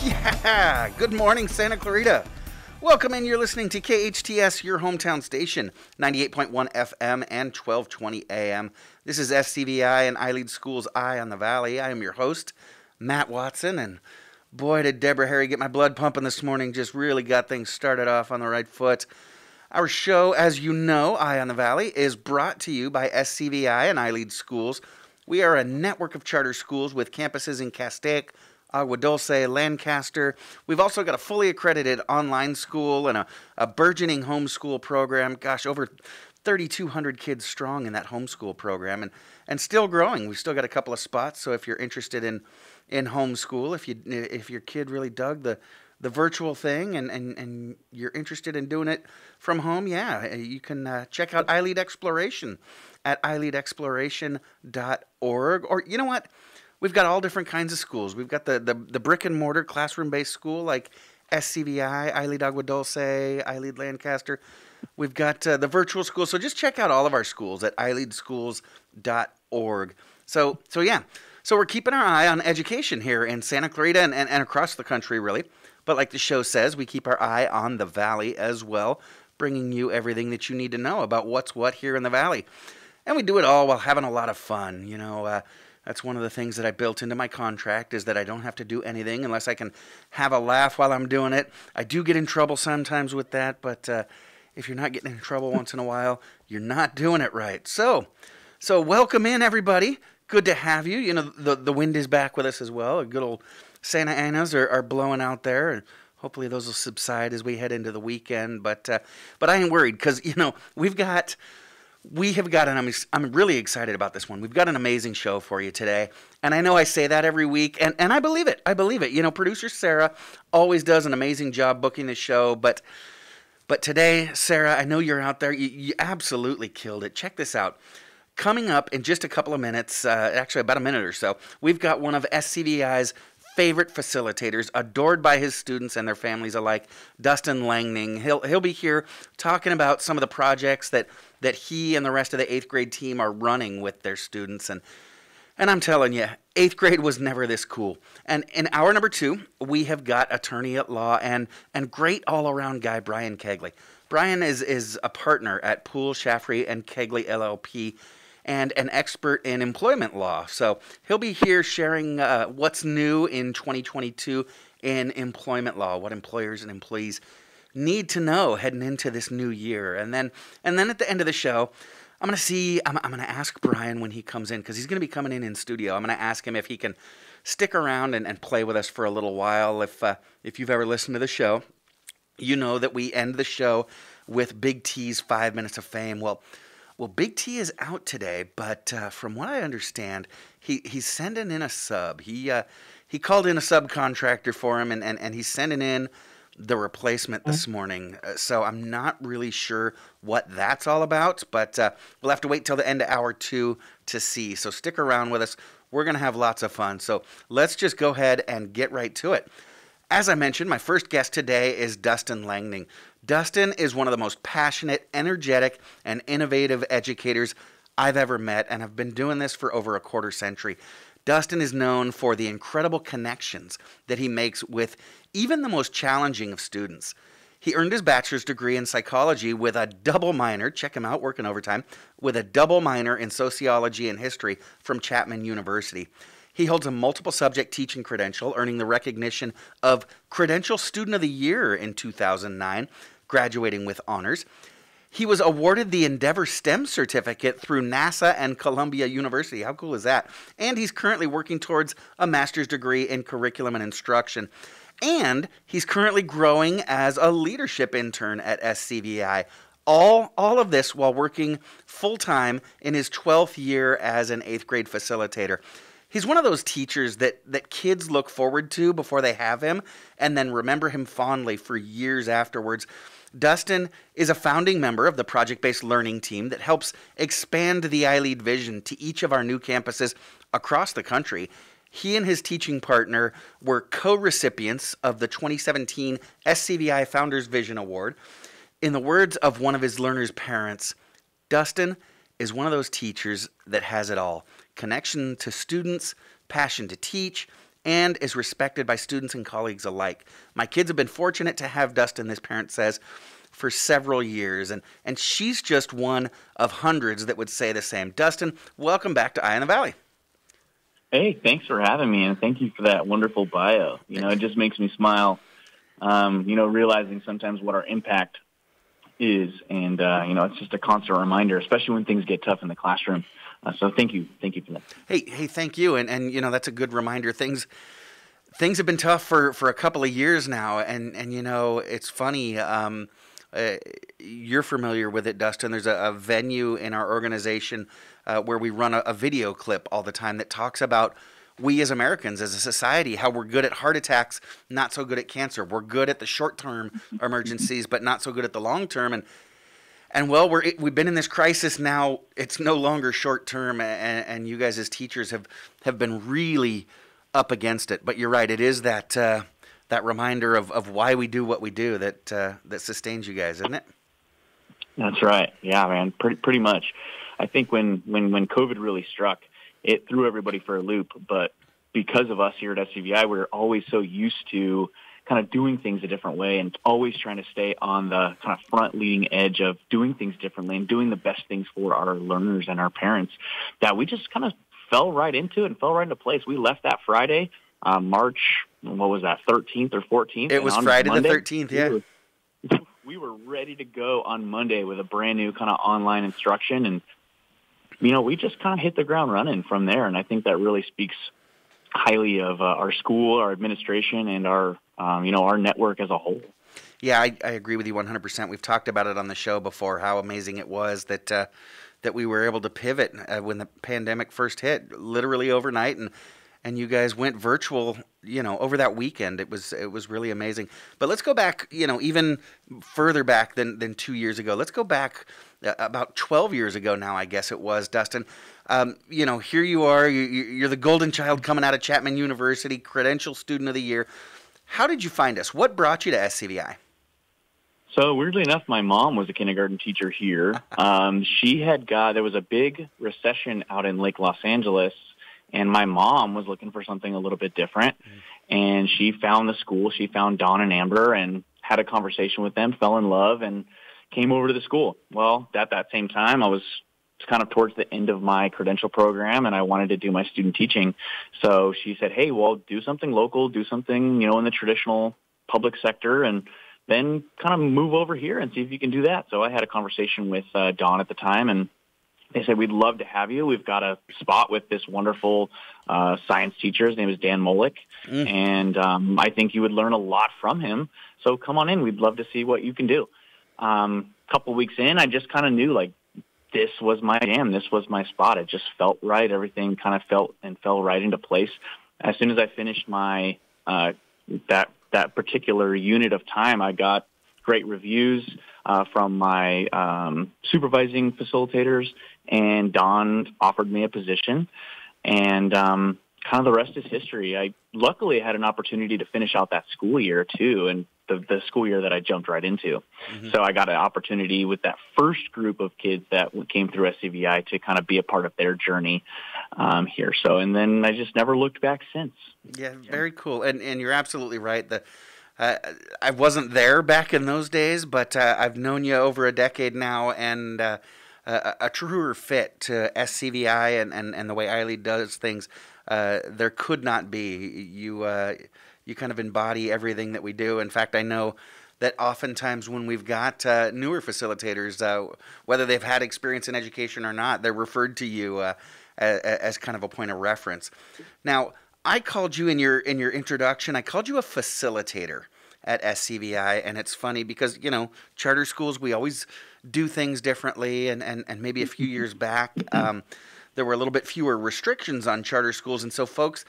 Yeah, good morning, Santa Clarita. Welcome in. You're listening to KHTS, your hometown station, 98.1 FM and 1220 AM. This is SCVi and I Lead Schools Eye on the Valley. I am your host, Matt Watson, and boy, did Deborah Harry get my blood pumping this morning. Just really got things started off on the right foot. Our show, as you know, Eye on the Valley, is brought to you by SCVi and I Lead Schools. We are a network of charter schools with campuses in Khtn, Agua Dulce, Lancaster. We've also got a fully accredited online school and a burgeoning homeschool program. Gosh, over 3,200 kids strong in that homeschool program, and still growing. We've still got a couple of spots, so if you're interested in homeschool, if your kid really dug the virtual thing and you're interested in doing it from home, yeah, you can check out iLead Exploration at iLeadExploration.org. Or you know what? We've got all different kinds of schools. We've got the brick and mortar classroom-based school like SCVi, iLead Agua Dulce, iLead Lancaster. We've got the virtual school. So just check out all of our schools at iLeadSchools.org. So we're keeping our eye on education here in Santa Clarita and across the country, really. But like the show says, we keep our eye on the Valley as well, bringing you everything that you need to know about what's what here in the Valley. And we do it all while having a lot of fun, you know. That's one of the things that I built into my contract, is that I don't have to do anything unless I can have a laugh while I'm doing it. I do get in trouble sometimes with that, but if you're not getting in trouble once in a while, you're not doing it right. So welcome in, everybody. Good to have you. You know, the wind is back with us as well. Good old Santa Anas are blowing out there, and hopefully those will subside as we head into the weekend. But I ain't worried, because, you know, and I'm really excited about this one. We've got an amazing show for you today. And I know I say that every week, and I believe it. I believe it. You know, producer Sarah always does an amazing job booking the show. But today, Sarah, I know you're out there. You absolutely killed it. Check this out. Coming up in just a couple of minutes, actually about a minute or so, we've got one of SCVi's favorite facilitators, adored by his students and their families alike, Dustin Lengning. He'll be here talking about some of the projects that he and the rest of the 8th grade team are running with their students. And I'm telling you, 8th grade was never this cool. And in hour number 2, we have got attorney at law and great all-around guy, Brian Koegle. Brian is a partner at Poole, Shaffrey, and Koegle LLP, and an expert in employment law. So he'll be here sharing what's new in 2022 in employment law, what employers and employees need to know heading into this new year. And then at the end of the show, I'm going to ask Brian when he comes in, because he's going to be coming in studio. I'm going to ask him if he can stick around and play with us for a little while. If you've ever listened to the show, you know that we end the show with Big T's 5 minutes of fame. Well, Big T is out today, but from what I understand, he's sending in a sub. He called in a subcontractor for him, and he's sending in the replacement this morning. So I'm not really sure what that's all about, but we'll have to wait till the end of hour 2 to see. So stick around with us. We're going to have lots of fun. So let's just go ahead and get right to it. As I mentioned, my first guest today is Dustin Langning. Dustin is one of the most passionate, energetic, and innovative educators I've ever met, and I've been doing this for over a quarter century. Dustin is known for the incredible connections that he makes with even the most challenging of students. He earned his bachelor's degree in psychology with a double minor, check him out, working overtime, with a double minor in sociology and history from Chapman University. He holds a multiple subject teaching credential, earning the recognition of Credential Student of the Year in 2009, graduating with honors. He was awarded the Endeavor STEM certificate through NASA and Columbia University. How cool is that? And he's currently working towards a master's degree in curriculum and instruction. And he's currently growing as a leadership intern at SCVi. All of this while working full-time in his 12th year as an 8th grade facilitator. He's one of those teachers that kids look forward to before they have him, and then remember him fondly for years afterwards. Dustin is a founding member of the project-based learning team that helps expand the iLead vision to each of our new campuses across the country. He and his teaching partner were co-recipients of the 2017 SCVi Founders Vision Award. In the words of one of his learners' parents, Dustin is one of those teachers that has it all. Connection to students, passion to teach, and is respected by students and colleagues alike. My kids have been fortunate to have Dustin, this parent says, for several years, and she's just one of hundreds that would say the same. Dustin, welcome back to Eye in the Valley. Hey, thanks for having me, and thank you for that wonderful bio. It just makes me smile, realizing sometimes what our impact is, and, it's just a constant reminder, especially when things get tough in the classroom. So thank you for that. Hey, thank you, and that's a good reminder. Things have been tough for a couple of years now, and it's funny. You're familiar with it, Dustin. There's a venue in our organization where we run a video clip all the time that talks about we as Americans, as a society, how we're good at heart attacks, not so good at cancer. We're good at the short-term emergencies, but not so good at the long-term. And well, we've been in this crisis now. It's no longer short-term, and you guys as teachers have been really up against it. But you're right. It is that reminder of why we do what we do that sustains you guys, isn't it? That's right. Yeah, man. Pretty much. I think when COVID really struck, it threw everybody for a loop. But because of us here at SCVi, we're always so used to kind of doing things a different way and always trying to stay on the kind of front leading edge of doing things differently and doing the best things for our learners and our parents, that we just kind of fell right into it and fell right into place. We left that Friday, March, what was that, 13th or 14th? It was Friday the 13th, yeah. We were ready to go on Monday with a brand new kind of online instruction, and we just kind of hit the ground running from there. And I think that really speaks highly of our school, our administration, and our network as a whole. Yeah, I agree with you 100%. We've talked about it on the show before, how amazing it was that we were able to pivot when the pandemic first hit, literally overnight, and you guys went virtual, over that weekend. It was really amazing. But let's go back, even further back than 2 years ago. Let's go back about 12 years ago now, I guess it was, Dustin. Here you are. You're the golden child coming out of Chapman University, Credential Student of the Year. How did you find us? What brought you to SCVi? So weirdly enough, my mom was a kindergarten teacher here. There was a big recession out in Lake Los Angeles, and my mom was looking for something a little bit different. And she found the school. She found Dawn and Amber and had a conversation with them, fell in love, and came over to the school. Well, at that same time, I was kind of towards the end of my credential program, and I wanted to do my student teaching. So she said, hey, well, do something local, do something, in the traditional public sector, and then kind of move over here and see if you can do that. So I had a conversation with Dawn at the time, and they said, we'd love to have you. We've got a spot with this wonderful science teacher. His name is Dan Molick, and I think you would learn a lot from him. So come on in. We'd love to see what you can do. Couple weeks in, I just kind of knew, this was my jam. This was my spot. It just felt right. Everything kind of fell right into place. As soon as I finished my that particular unit of time, I got great reviews from my supervising facilitators, and Dawn offered me a position, and kind of the rest is history. I luckily had an opportunity to finish out that school year too, and the school year that I jumped right into. So I got an opportunity with that first group of kids that came through SCVi to kind of be a part of their journey here. So, and then I just never looked back since. Yeah, very cool. And you're absolutely right. I wasn't there back in those days, but I've known you over a decade now, and a truer fit to SCVi and the way iLead does things, there could not be. You kind of embody everything that we do. In fact, I know that oftentimes when we've got newer facilitators, whether they've had experience in education or not, they're referred to you as kind of a point of reference. Now, I called you in your introduction, I called you a facilitator at SCVi, and it's funny because, charter schools, we always do things differently, and maybe a few years back, there were a little bit fewer restrictions on charter schools, and so folks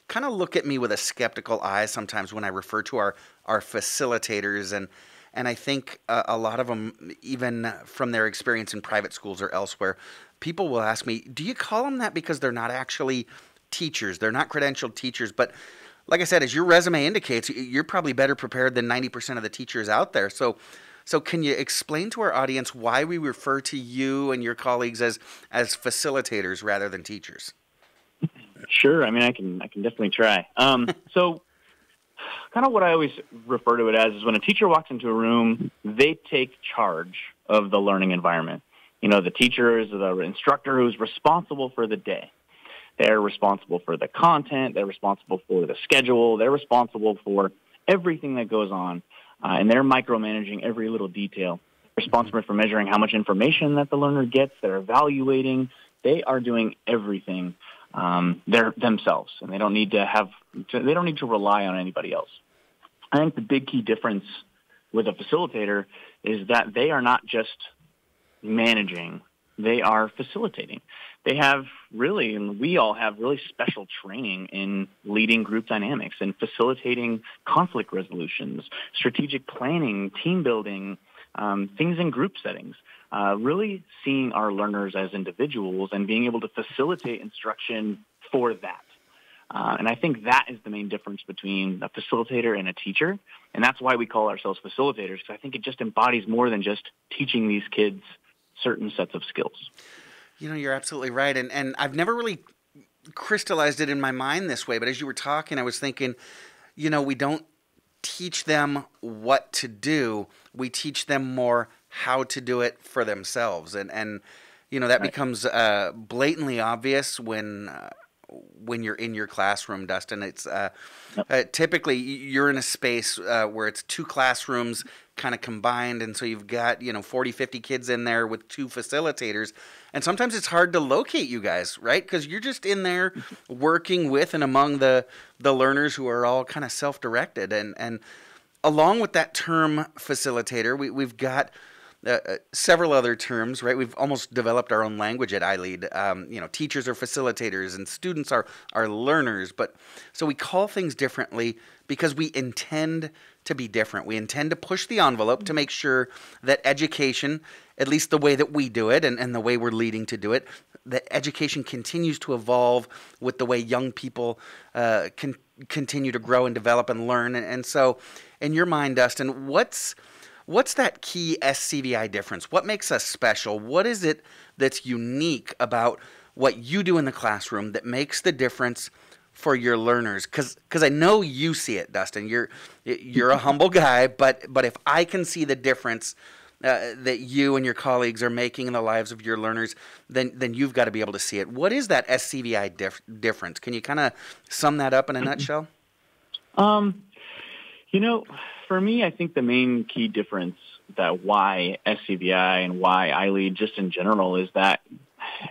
kind of look at me with a skeptical eye sometimes when I refer to our facilitators, and I think a lot of them, even from their experience in private schools or elsewhere, people will ask me, do you call them that because they're not actually teachers? They're not credentialed teachers, but like I said, as your resume indicates, you're probably better prepared than 90% of the teachers out there. So can you explain to our audience why we refer to you and your colleagues as facilitators rather than teachers? Sure. I mean, I can definitely try. So kind of what I always refer to it as is when a teacher walks into a room, they take charge of the learning environment. You know, the teacher is the instructor who's responsible for the day. They're responsible for the content. They're responsible for the schedule. They're responsible for everything that goes on, and they're micromanaging every little detail. Responsible for measuring how much information that the learner gets. They're evaluating. They are doing everything they're themselves, and they don't need to rely on anybody else. I think the big key difference with a facilitator is that they are not just managing, they are facilitating. They have really, and we all have really special training in leading group dynamics and facilitating conflict resolutions, strategic planning, team building, things in group settings. Really seeing our learners as individuals and being able to facilitate instruction for that. And I think that is the main difference between a facilitator and a teacher. And that's why we call ourselves facilitators, because I think it just embodies more than just teaching these kids certain sets of skills. You know, you're absolutely right. And I've never really crystallized it in my mind this way. But as you were talking, I was thinking, you know, we don't teach them what to do. We teach them more how to do it for themselves. And you know, that Right. becomes blatantly obvious when you're in your classroom, Dustin. It's typically you're in a space where it's two classrooms kind of combined, and so you've got, you know, 40, 50 kids in there with two facilitators, and sometimes it's hard to locate you guys, right? Because you're just in there working with and among the learners who are all kind of self-directed, and along with that term facilitator, we've got several other terms, right? We've almost developed our own language at iLead. You know, teachers are facilitators and students are learners. But so we call things differently because we intend to be different. We intend to push the envelope to make sure that education, at least the way that we do it and the way we're leading to do it, that education continues to evolve with the way young people continue to grow and develop and learn. And so in your mind, Dustin, what's that key SCVi difference? What makes us special? What is it that's unique about what you do in the classroom that makes the difference for your learners? Because I know you see it, Dustin. You're a humble guy, but if I can see the difference that you and your colleagues are making in the lives of your learners, then you've got to be able to see it. What is that SCVi difference? Can you kind of sum that up in a nutshell? You know, for me, I think the main key difference that why SCVi and why iLead just in general is that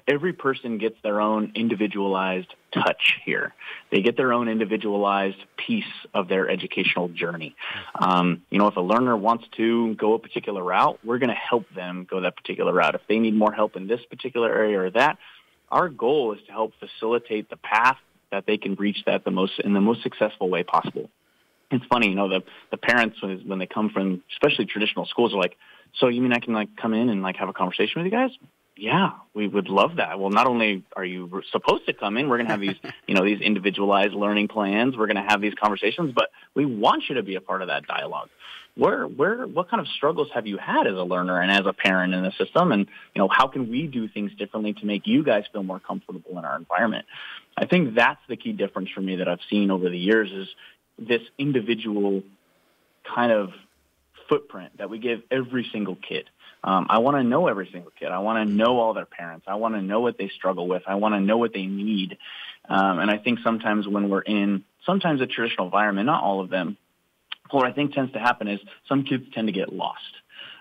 every person gets their own individualized touch here. They get their own individualized piece of their educational journey. You know, if a learner wants to go a particular route, we're going to help them go that particular route. If they need more help in this particular area or that, our goal is to help facilitate the path that they can reach that in the most successful way possible. It's funny, you know, the parents, when they come from especially traditional schools, are like, so you mean I can like come in and like have a conversation with you guys? Yeah, we would love that. Well, not only are you supposed to come in, we're going to have these, you know, these individualized learning plans. We're going to have these conversations, but we want you to be a part of that dialogue. What kind of struggles have you had as a learner and as a parent in the system? And, you know, how can we do things differently to make you guys feel more comfortable in our environment? I think that's the key difference for me that I've seen over the years is this individual kind of footprint that we give every single kid. I want to know every single kid. I want to know all their parents. I want to know what they struggle with. I want to know what they need. And I think sometimes when we're in sometimes a traditional environment, not all of them, what I think tends to happen is some kids tend to get lost.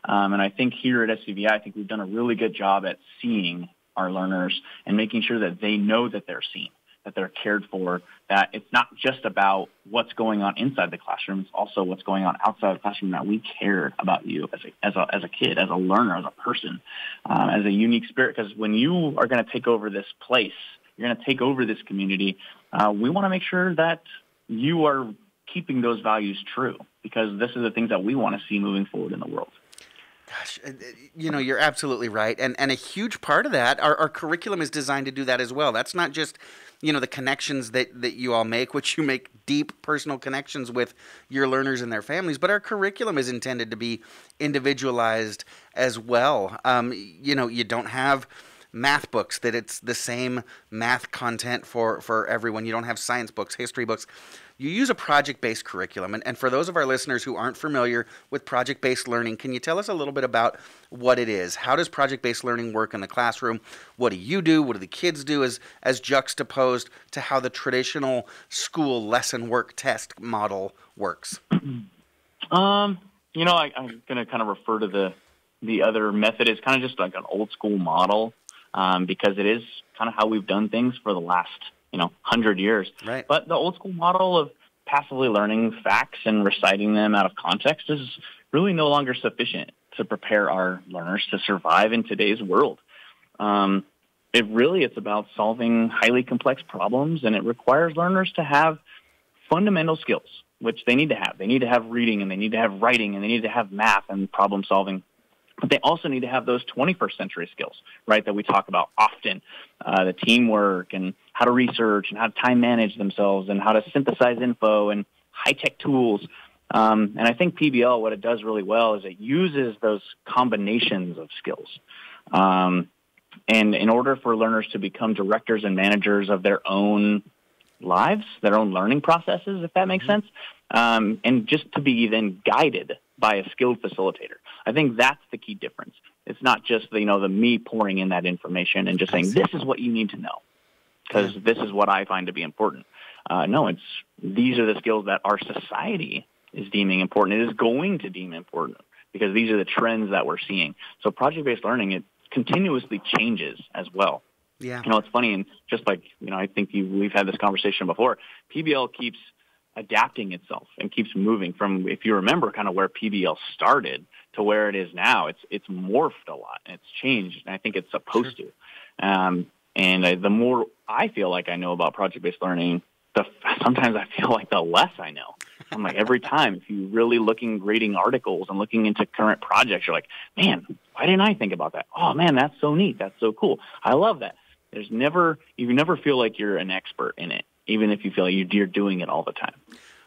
And I think here at SCVi, I think we've done a really good job at seeing our learners and making sure that they know that they're seen, that they're cared for, that it's not just about what's going on inside the classroom, it's also what's going on outside the classroom, that we care about you as a kid, as a learner, as a person, as a unique spirit. Because when you are going to take over this place, you're going to take over this community, we want to make sure that you are keeping those values true, because this is the things that we want to see moving forward in the world. Gosh, you know, you're absolutely right. And a huge part of that, our curriculum is designed to do that as well. That's not just, you know, the connections that you all make, which you make deep personal connections with your learners and their families, but our curriculum is intended to be individualized as well. You know, you don't have math books, that it's the same math content for everyone. You don't have science books, history books. You use a project-based curriculum. And for those of our listeners who aren't familiar with project-based learning, can you tell us a little bit about what it is? How does project-based learning work in the classroom? What do you do? What do the kids do as juxtaposed to how the traditional school lesson work test model works? I'm going to kind of refer to the other method as kind of just like an old school model, because it is kind of how we've done things for the last 100 years. Right. But the old school model of passively learning facts and reciting them out of context is really no longer sufficient to prepare our learners to survive in today's world. It's about solving highly complex problems, and it requires learners to have fundamental skills, which they need to have. They need to have reading, and they need to have writing, and they need to have math and problem solving. But they also need to have those 21st century skills, right, that we talk about often, the teamwork and how to research and how to time manage themselves and how to synthesize info and high-tech tools. And I think PBL, what it does really well is it uses those combinations of skills. And in order for learners to become directors and managers of their own lives, their own learning processes, if that makes sense, and just to be then guided by a skilled facilitator. I think that's the key difference. It's not just the me pouring in that information and just saying, this is what you need to know, because this is what I find to be important. No, these are the skills that our society is deeming important. It is going to deem important because these are the trends that we're seeing. So project-based learning, it continuously changes as well. Yeah. It's funny, and just like, I think we've had this conversation before, PBL keeps adapting itself and keeps moving from, if you remember, kind of where PBL started to where it is now. It's morphed a lot, and it's changed, and I think it's supposed to. And the more I feel like I know about project-based learning, sometimes I feel like the less I know. I'm like, every time, if you really reading articles and looking into current projects, you're like, man, why didn't I think about that? Oh, man, that's so neat. That's so cool. I love that. You never feel like you're an expert in it, even if you feel like you're doing it all the time.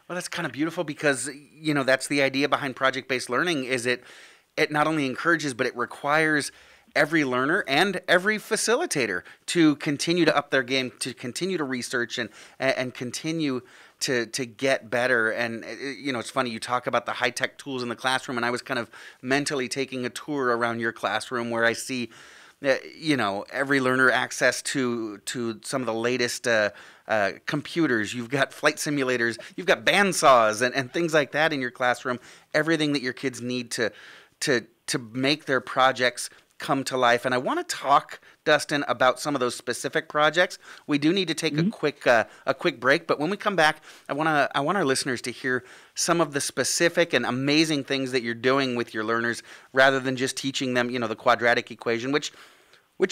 Well, that's kind of beautiful because, that's the idea behind project-based learning is it not only encourages, but it requires every learner and every facilitator to continue to up their game, to continue to research and continue to get better. And, it's funny, you talk about the high-tech tools in the classroom, and I was kind of mentally taking a tour around your classroom where I see every learner access to some of the latest computers. You've got flight simulators, you've got bandsaws and things like that in your classroom. Everything that your kids need to make their projects come to life. And I want to talk, Dustin, about some of those specific projects. We do need to take a quick break, but when we come back, I want our listeners to hear some of the specific and amazing things that you're doing with your learners, rather than just teaching them, the quadratic equation, which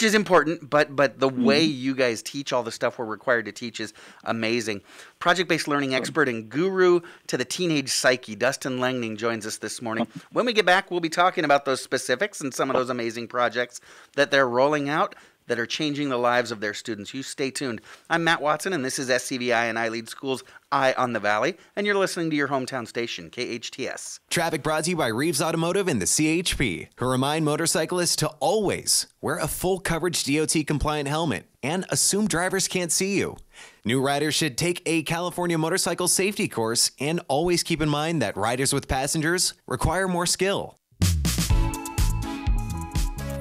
is important, but the way you guys teach all the stuff we're required to teach is amazing. Project-based learning expert and guru to the teenage psyche, Dustin Lengning, joins us this morning. When we get back, we'll be talking about those specifics and some of those amazing projects that they're rolling out that are changing the lives of their students. You stay tuned. I'm Matt Watson, and this is SCVi, and I lead schools Eye on the Valley, and you're listening to your hometown station, KHTS. Traffic brought to you by Reeves Automotive and the CHP, who remind motorcyclists to always wear a full coverage DOT-compliant helmet and assume drivers can't see you. New riders should take a California motorcycle safety course and always keep in mind that riders with passengers require more skill.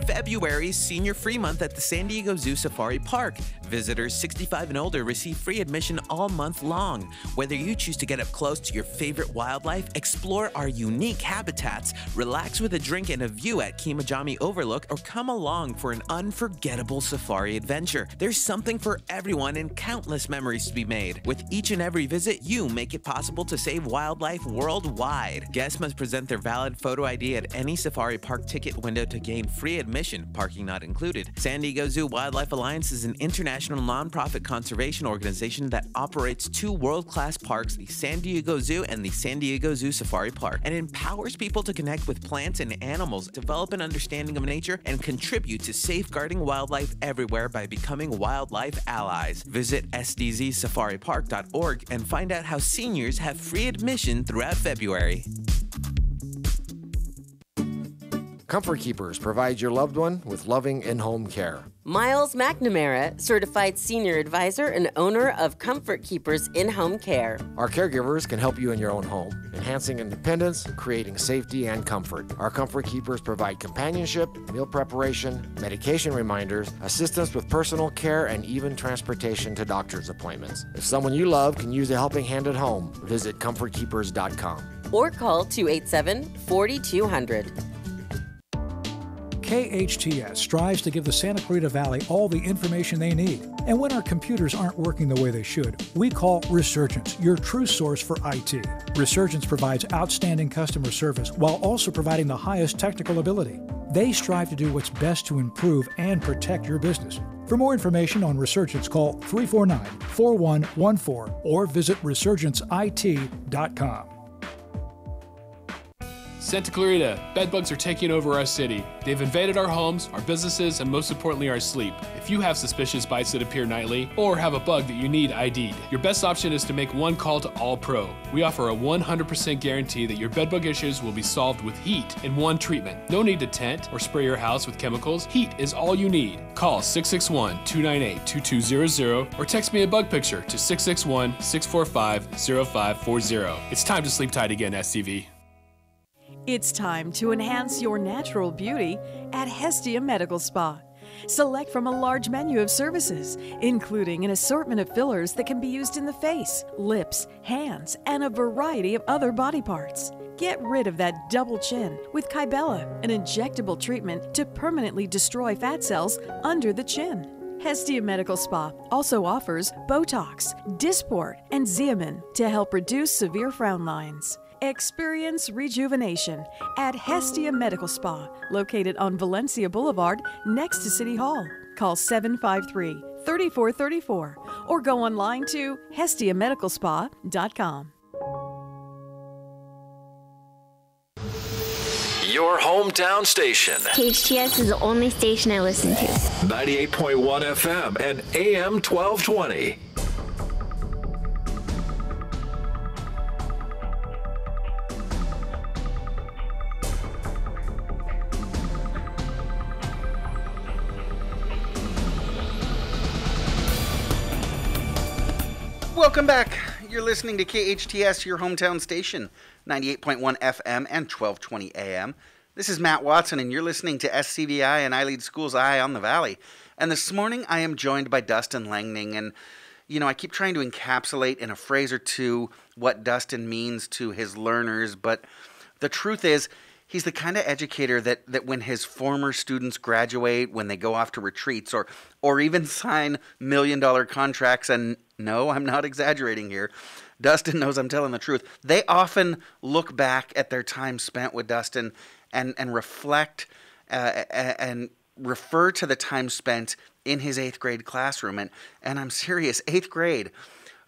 February's Senior Free Month at the San Diego Zoo Safari Park. Visitors 65 and older receive free admission all month long. Whether you choose to get up close to your favorite wildlife, explore our unique habitats, relax with a drink and a view at Kimajami Overlook, or come along for an unforgettable safari adventure, there's something for everyone and countless memories to be made. With each and every visit, you make it possible to save wildlife worldwide. Guests must present their valid photo ID at any safari park ticket window to gain free admission, parking not included. San Diego Zoo Wildlife Alliance is an international nonprofit conservation organization that operates two world-class parks, the San Diego Zoo and the San Diego Zoo Safari Park, and empowers people to connect with plants and animals, develop an understanding of nature, and contribute to safeguarding wildlife everywhere by becoming wildlife allies. Visit sdzsafaripark.org and find out how seniors have free admission throughout February. Comfort Keepers provides your loved one with loving in-home care. Miles McNamara, certified senior advisor and owner of Comfort Keepers in-home care. Our caregivers can help you in your own home, enhancing independence, creating safety and comfort. Our Comfort Keepers provide companionship, meal preparation, medication reminders, assistance with personal care, and even transportation to doctor's appointments. If someone you love can use a helping hand at home, visit comfortkeepers.com. Or call 287-4200. KHTS strives to give the Santa Clarita Valley all the information they need. And when our computers aren't working the way they should, we call Resurgence, your true source for IT. Resurgence provides outstanding customer service while also providing the highest technical ability. They strive to do what's best to improve and protect your business. For more information on Resurgence, call 349-4114 or visit resurgenceit.com. Santa Clarita, bedbugs are taking over our city. They've invaded our homes, our businesses, and most importantly, our sleep. If you have suspicious bites that appear nightly, or have a bug that you need ID'd, your best option is to make one call to All Pro. We offer a 100% guarantee that your bedbug issues will be solved with heat in one treatment. No need to tent or spray your house with chemicals. Heat is all you need. Call 661-298-2200 or text me a bug picture to 661-645-0540. It's time to sleep tight again, SCV. It's time to enhance your natural beauty at Khtn Medical Spa. Select from a large menu of services, including an assortment of fillers that can be used in the face, lips, hands, and a variety of other body parts. Get rid of that double chin with Kybella, an injectable treatment to permanently destroy fat cells under the chin. Khtn Medical Spa also offers Botox, Dysport, and Xeomin to help reduce severe frown lines. Experience rejuvenation at Khtn Medical Spa, located on Valencia Boulevard next to City Hall. Call 753-3434 or go online to htnmedicalspa.com. Your hometown station. KHTS is the only station I listen to. 98.1 FM and AM 1220. Welcome back. You're listening to KHTS, your hometown station, 98.1 FM and 1220 AM. This is Matt Watson, and you're listening to SCVi, and I lead Schools Eye on the Valley. And this morning, I am joined by Dustin Lengning, and, you know, I keep trying to encapsulate in a phrase or two what Dustin means to his learners, but the truth is, he's the kind of educator that when his former students graduate, when they go off to retreats, or even sign million-dollar contracts, and no, I'm not exaggerating here, Dustin knows I'm telling the truth, they often look back at their time spent with Dustin and reflect and refer to the time spent in his 8th grade classroom. And I'm serious, 8th grade.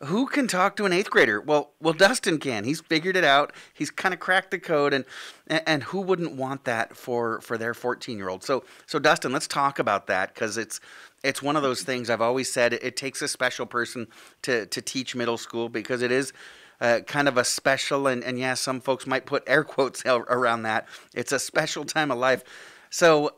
Who can talk to an 8th grader? Well, Dustin can. He's figured it out. He's kind of cracked the code, and who wouldn't want that for their 14-year-old? So Dustin, let's talk about that, because it's one of those things I've always said. It takes a special person to teach middle school, because it is kind of a special, and yeah, some folks might put air quotes around that. It's a special time of life. So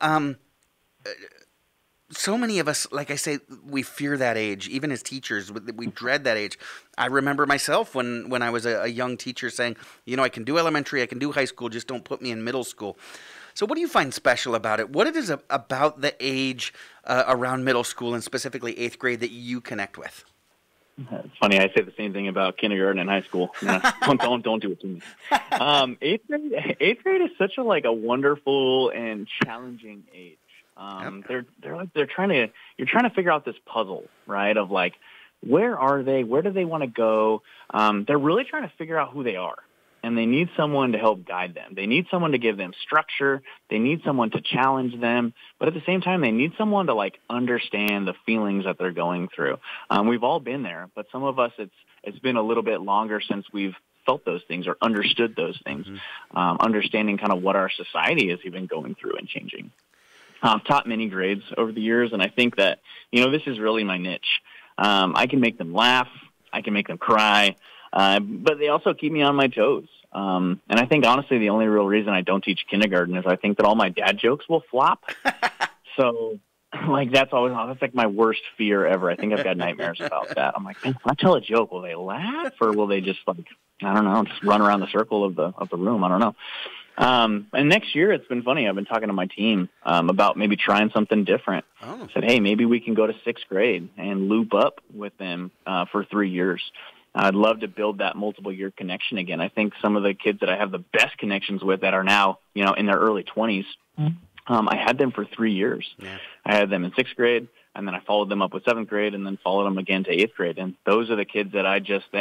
so many of us, like I say, we fear that age. Even as teachers, we dread that age. I remember myself when I was a young teacher saying, you know, I can do elementary, I can do high school, just don't put me in middle school. So what do you find special about it? What it is about the age around middle school, and specifically 8th grade, that you connect with? It's funny. I say the same thing about kindergarten and high school. Don't do it to me. 8th grade is such a wonderful and challenging age. You're trying to figure out this puzzle, right? Of where are they? Where do they want to go? They're really trying to figure out who they are, and they need someone to help guide them. They need someone to give them structure. They need someone to challenge them, but at the same time, they need someone to understand the feelings that they're going through. We've all been there, but some of us, it's been a little bit longer since we've felt those things or understood those things, understanding kind of what our society is even going through and changing. I've taught many grades over the years, and I think that, this is really my niche. I can make them laugh. I can make them cry. But they also keep me on my toes. And I think, honestly, the only real reason I don't teach kindergarten is I think that all my dad jokes will flop. So, like, that's like my worst fear ever. I think I've got nightmares about that. I'm like, man, if I tell a joke, will they laugh, or will they just, like, I don't know, just run around the circle of the room? I don't know. And next year, it's been funny. I've been talking to my team about maybe trying something different. I said, hey, maybe we can go to 6th grade and loop up with them for 3 years. I'd love to build that multiple-year connection again. I think some of the kids that I have the best connections with that are now, in their early 20s, I had them for 3 years. Yeah. I had them in 6th grade, and then I followed them up with 7th grade, and then followed them again to 8th grade. And those are the kids that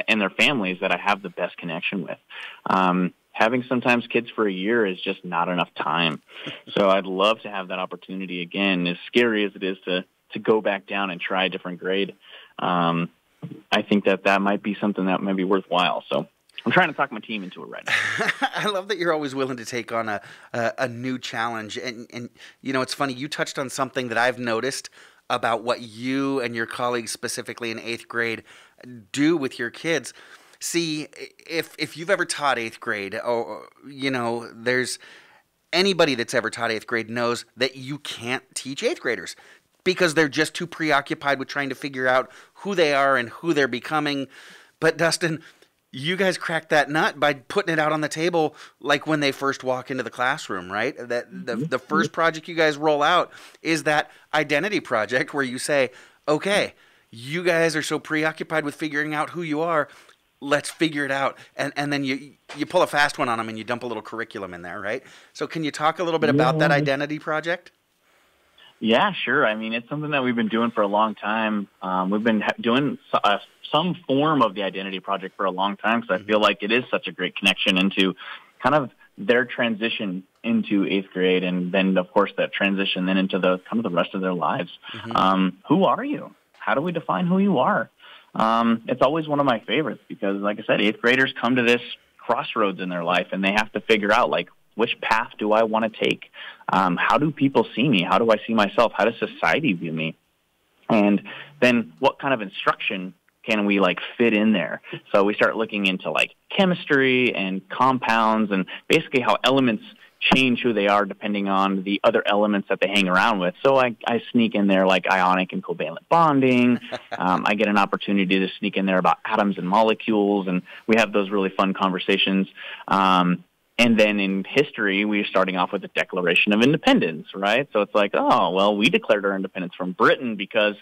and their families that I have the best connection with. Having sometimes kids for a year is just not enough time. So I'd love to have that opportunity again, as scary as it is to go back down and try a different grade. I think that might be something that might be worthwhile. So I'm trying to talk my team into it right now. I love that you're always willing to take on a new challenge. And it's funny, you touched on something that I've noticed about what you and your colleagues specifically in 8th grade do with your kids. See, if you've ever taught 8th grade, or, there's anybody that's ever taught 8th grade knows that you can't teach 8th graders because they're just too preoccupied with trying to figure out who they are and who they're becoming. But Dustin, you guys cracked that nut by putting it out on the table like when they first walk into the classroom, right? That the first project you guys roll out is that identity project where you say, okay, you guys are so preoccupied with figuring out who you are, let's figure it out. And then you pull a fast one on them and you dump a little curriculum in there, right? So can you talk a little bit about that identity project? Yeah, sure. I mean, it's something that we've been doing for a long time. We've been doing some form of the identity project for a long time, because I feel like it is such a great connection into kind of their transition into 8th grade, and then, of course, that transition then into the kind of the rest of their lives. Who are you? How do we define who you are? It's always one of my favorites because, like I said, 8th graders come to this crossroads in their life, and they have to figure out, like, which path do I want to take? How do people see me? How do I see myself? How does society view me? And then what kind of instruction can we, like, fit in there? So we start looking into, like, chemistry and compounds and basically how elements change who they are depending on the other elements that they hang around with. So I sneak in there, like, ionic and covalent bonding. I get an opportunity to sneak in there about atoms and molecules, and we have those really fun conversations. And then in history, we're starting off with the Declaration of Independence, right? So it's like, oh, well, we declared our independence from Britain because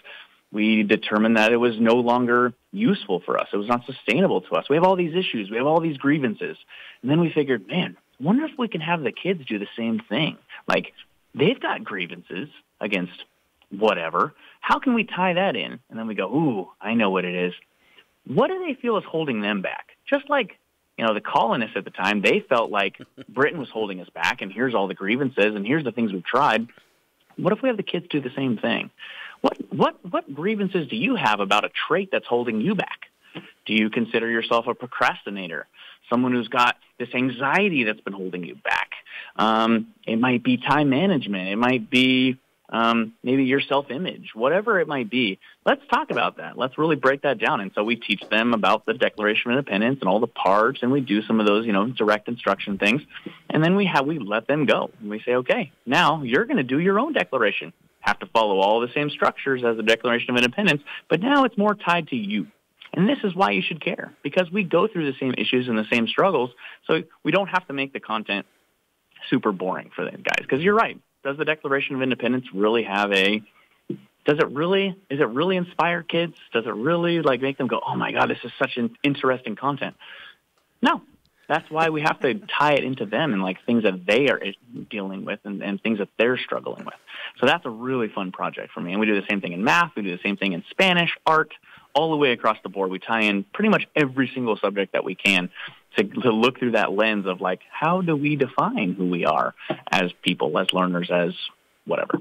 we determined that it was no longer useful for us. It was not sustainable to us. We have all these issues. We have all these grievances. And then we figured, man, I wonder if we can have the kids do the same thing. Like, they've got grievances against whatever. How can we tie that in? And then we go, ooh, I know what it is. What do they feel is holding them back? Just like, the colonists at the time, they felt like Britain was holding us back, and here's all the grievances, and here's the things we've tried. What if we have the kids do the same thing? What grievances do you have about a trait that's holding you back? Do you consider yourself a procrastinator? Someone who's got this anxiety that's been holding you back? It might be time management. It might be maybe your self-image, whatever it might be. Let's talk about that. Let's really break that down. And so we teach them about the Declaration of Independence and all the parts, and we do some of those, direct instruction things. And then we let them go. And we say, okay, now you're going to do your own declaration. Have to follow all the same structures as the Declaration of Independence, but now it's more tied to you. And this is why you should care, because we go through the same issues and the same struggles, so we don't have to make the content super boring for them guys. Because you're right. Does the Declaration of Independence really is it really inspire kids? Does it really, like, make them go, oh my God, this is such an interesting content? No. That's why we have to tie it into them and, like, things that they are dealing with and things that they're struggling with. So that's a really fun project for me. And we do the same thing in math. We do the same thing in Spanish, art, all the way across the board. We tie in pretty much every single subject that we can to look through that lens of, like, how do we define who we are as people, as learners, as whatever.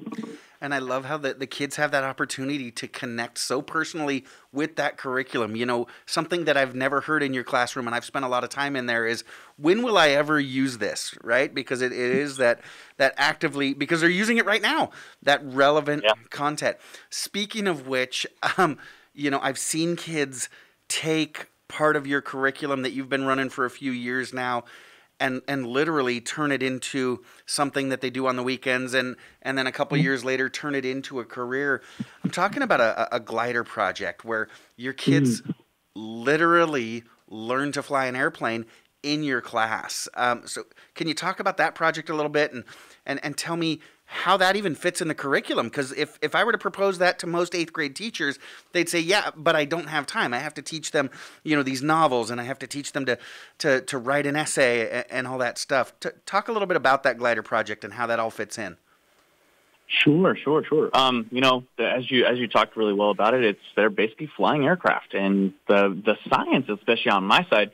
And I love how the kids have that opportunity to connect so personally with that curriculum. Something that I've never heard in your classroom, and I've spent a lot of time in there, is, when will I ever use this, right? Because it is that actively, because they're using it right now, that relevant content. Speaking of which, I've seen kids take part of your curriculum that you've been running for a few years now, and literally turn it into something that they do on the weekends, and then a couple years later turn it into a career. I'm talking about a glider project where your kids literally learn to fly an airplane in your class. So can you talk about that project a little bit and tell me how that even fits in the curriculum? Because if I were to propose that to most 8th grade teachers, they'd say, yeah, but I don't have time. I have to teach them, these novels, and I have to teach them to write an essay and all that stuff. Talk a little bit about that glider project and how that all fits in. Sure. As you talked really well about it, they're basically flying aircraft, and the science, especially on my side,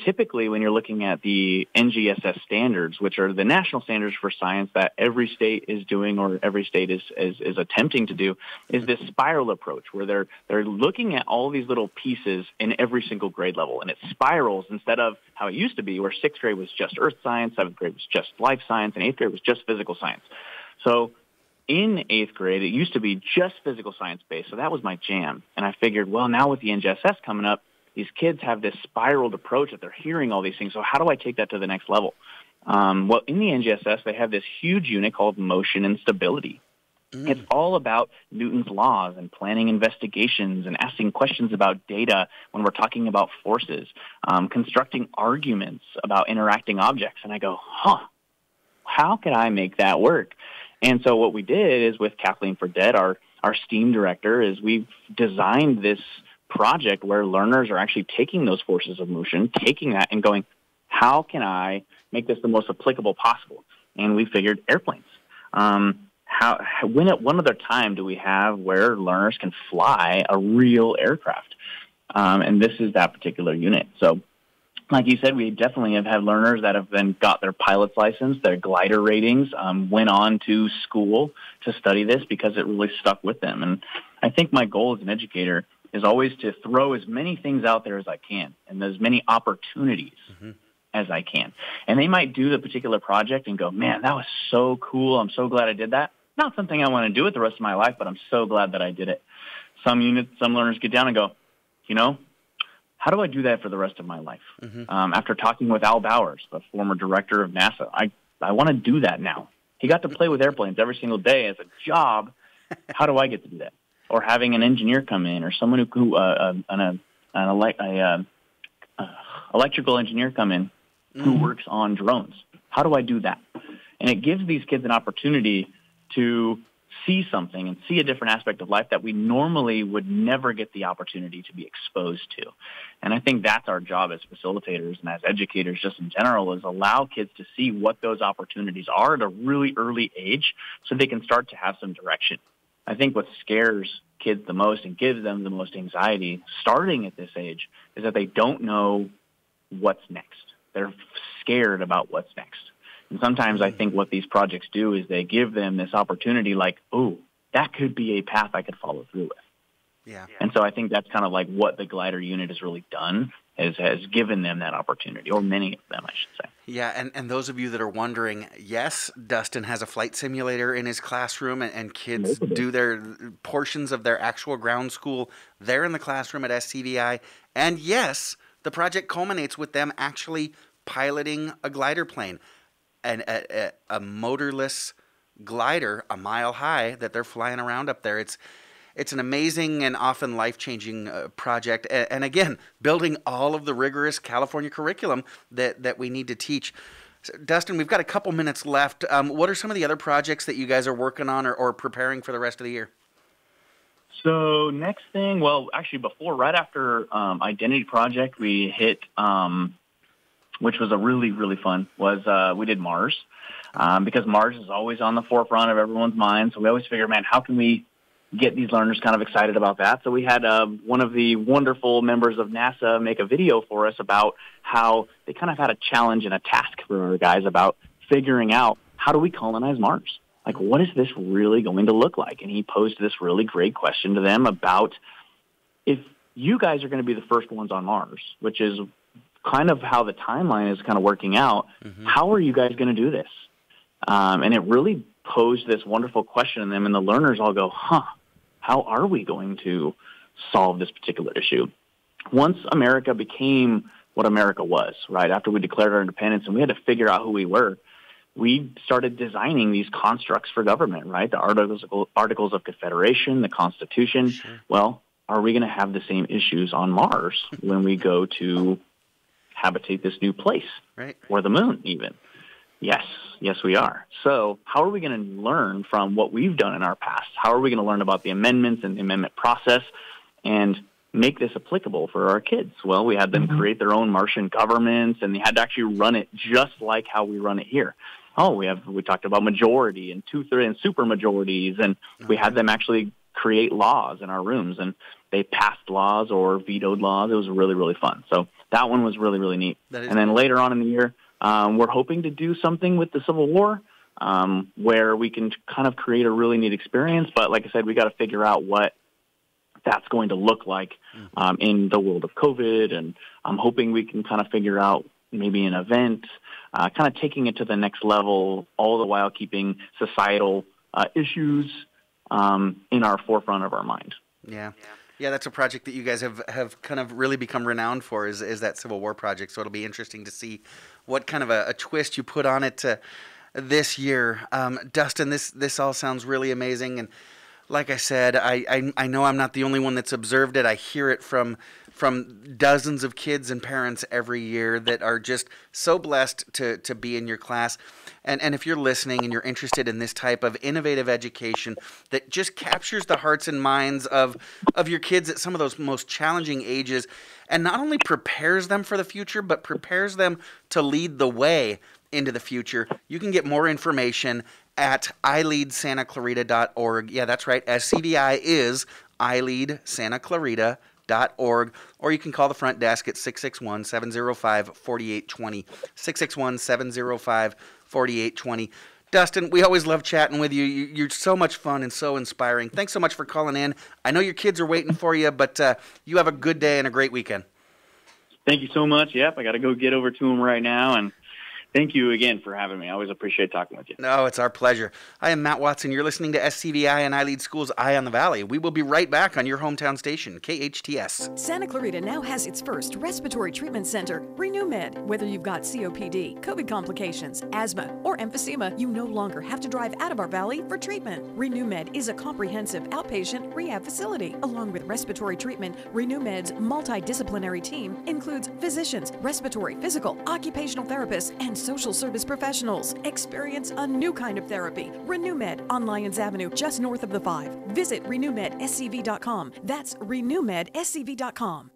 typically when you're looking at the NGSS standards, which are the national standards for science that every state is doing or every state is attempting to do, is this spiral approach where they're looking at all these little pieces in every single grade level, and it spirals instead of how it used to be where 6th grade was just earth science, 7th grade was just life science, and 8th grade was just physical science. So in 8th grade, it used to be just physical science based, so that was my jam. And I figured, well, now with the NGSS coming up, these kids have this spiraled approach that they're hearing all these things. So how do I take that to the next level? Well, in the NGSS, they have this huge unit called motion and stability. It's all about Newton's laws and planning investigations and asking questions about data when we're talking about forces, constructing arguments about interacting objects. And I go, how can I make that work? And so what we did is with Kathleen Fredette, our STEAM director, is we've designed this project where learners are actually taking those forces of motion, taking that and going, how can I make this the most applicable possible? And we figured airplanes. When at one other time do we have where learners can fly a real aircraft? And this is that particular unit. So like you said, we definitely have had learners that have then got their pilot's license, their glider ratings, went on to school to study this because it really stuck with them. And I think my goal as an educator is always to throw as many things out there as I can and as many opportunities as I can. And they might do the particular project and go, man, that was so cool. I'm so glad I did that. Not something I want to do with the rest of my life, but I'm so glad that I did it. Some learners get down and go, how do I do that for the rest of my life? After talking with Al Bowers, the former director of NASA, I want to do that now. He got to play with airplanes every single day as a job. How do I get to do that? Or having an engineer come in, or someone an electrical engineer come in who works on drones. How do I do that? And it gives these kids an opportunity to see something and see a different aspect of life that we normally would never get the opportunity to be exposed to. And I think that's our job as facilitators and as educators just in general, is allow kids to see what those opportunities are at a really early age so they can start to have some direction. I think what scares kids the most and gives them the most anxiety starting at this age is that they don't know what's next. They're scared about what's next. And sometimes I think what these projects do is they give them this opportunity like, oh, that could be a path I could follow through with. Yeah. And so I think that's kind of like what the glider unit has really done, has given them that opportunity, or many of them, I should say. Yeah, and those of you that are wondering, yes, Dustin has a flight simulator in his classroom, and kids do their portions of their actual ground school there in the classroom at SCVi. And yes, the project culminates with them actually piloting a glider plane, and a motorless glider a mile high that they're flying around up there. It's an amazing and often life-changing project. And again, building all of the rigorous California curriculum that we need to teach. So, Dustin, we've got a couple minutes left. What are some of the other projects that you guys are working on or preparing for the rest of the year? So next thing, well, actually right after Identity Project, we hit, which was a really, really fun, was we did Mars. Because Mars is always on the forefront of everyone's mind. So we always figure, man, how can we get these learners kind of excited about that? So we had one of the wonderful members of NASA make a video for us about how they kind of had a challenge and a task for our guys about figuring out, how do we colonize Mars? Like, what is this really going to look like? And he posed this really great question to them about, if you guys are going to be the first ones on Mars, which is kind of how the timeline is kind of working out, how are you guys going to do this? And it really posed this wonderful question to them, and the learners all go, how are we going to solve this particular issue? once America became what America was, right, after we declared our independence and we had to figure out who we were, we started designing these constructs for government, right? The Articles of Confederation, the Constitution. Sure. Well, are we going to have the same issues on Mars when we go to habitate this new place? Right. Or the moon even? Yes, we are. So how are we going to learn from what we've done in our past? How are we going to learn about the amendments and the amendment process and make this applicable for our kids? Well, we had them create their own Martian governments, and they had to actually run it just like how we run it here. We talked about majority and two-thirds and super majorities, and we had them actually create laws in our rooms, and they passed laws or vetoed laws. It was really, really fun. So that one was really, really neat. And then later on in the year, we're hoping to do something with the Civil War where we can kind of create a really neat experience. But like I said, we got to figure out what that's going to look like in the world of COVID. And I'm hoping we can kind of figure out maybe an event, kind of taking it to the next level, all the while keeping societal issues in our forefront of our mind. Yeah. Yeah, that's a project that you guys have kind of really become renowned for is that Civil War project. So it'll be interesting to see what kind of a twist you put on it this year. Dustin, this all sounds really amazing. And like I said, I know I'm not the only one that's observed it. I hear it from dozens of kids and parents every year that are just so blessed to be in your class. And if you're listening and you're interested in this type of innovative education that just captures the hearts and minds of your kids at some of those most challenging ages and not only prepares them for the future, but prepares them to lead the way into the future, you can get more information at ileadsantaclarita.org. Yeah, that's right. SCVi is ileadsantaclarita.org, or you can call the front desk at 661-705-4820, 661-705-4820. Dustin, we always love chatting with you. You're so much fun and so inspiring. Thanks so much for calling in. I know your kids are waiting for you, but you have a good day and a great weekend. Thank you so much. Yep, I got to go get over to them right now, and thank you again for having me. I always appreciate talking with you. No, it's our pleasure. I am Matt Watson. You're listening to SCVi and iLead School's Eye on the Valley. We will be right back on your hometown station, KHTS. Santa Clarita now has its first respiratory treatment center, RenewMed. Whether you've got COPD, COVID complications, asthma, or emphysema, you no longer have to drive out of our valley for treatment. RenewMed is a comprehensive outpatient rehab facility. Along with respiratory treatment, RenewMed's multidisciplinary team includes physicians, respiratory, physical, occupational therapists, and social service professionals. Experience a new kind of therapy. RenewMed on Lyons Avenue, just north of the 5. Visit renewmedscv.com. That's renewmedscv.com.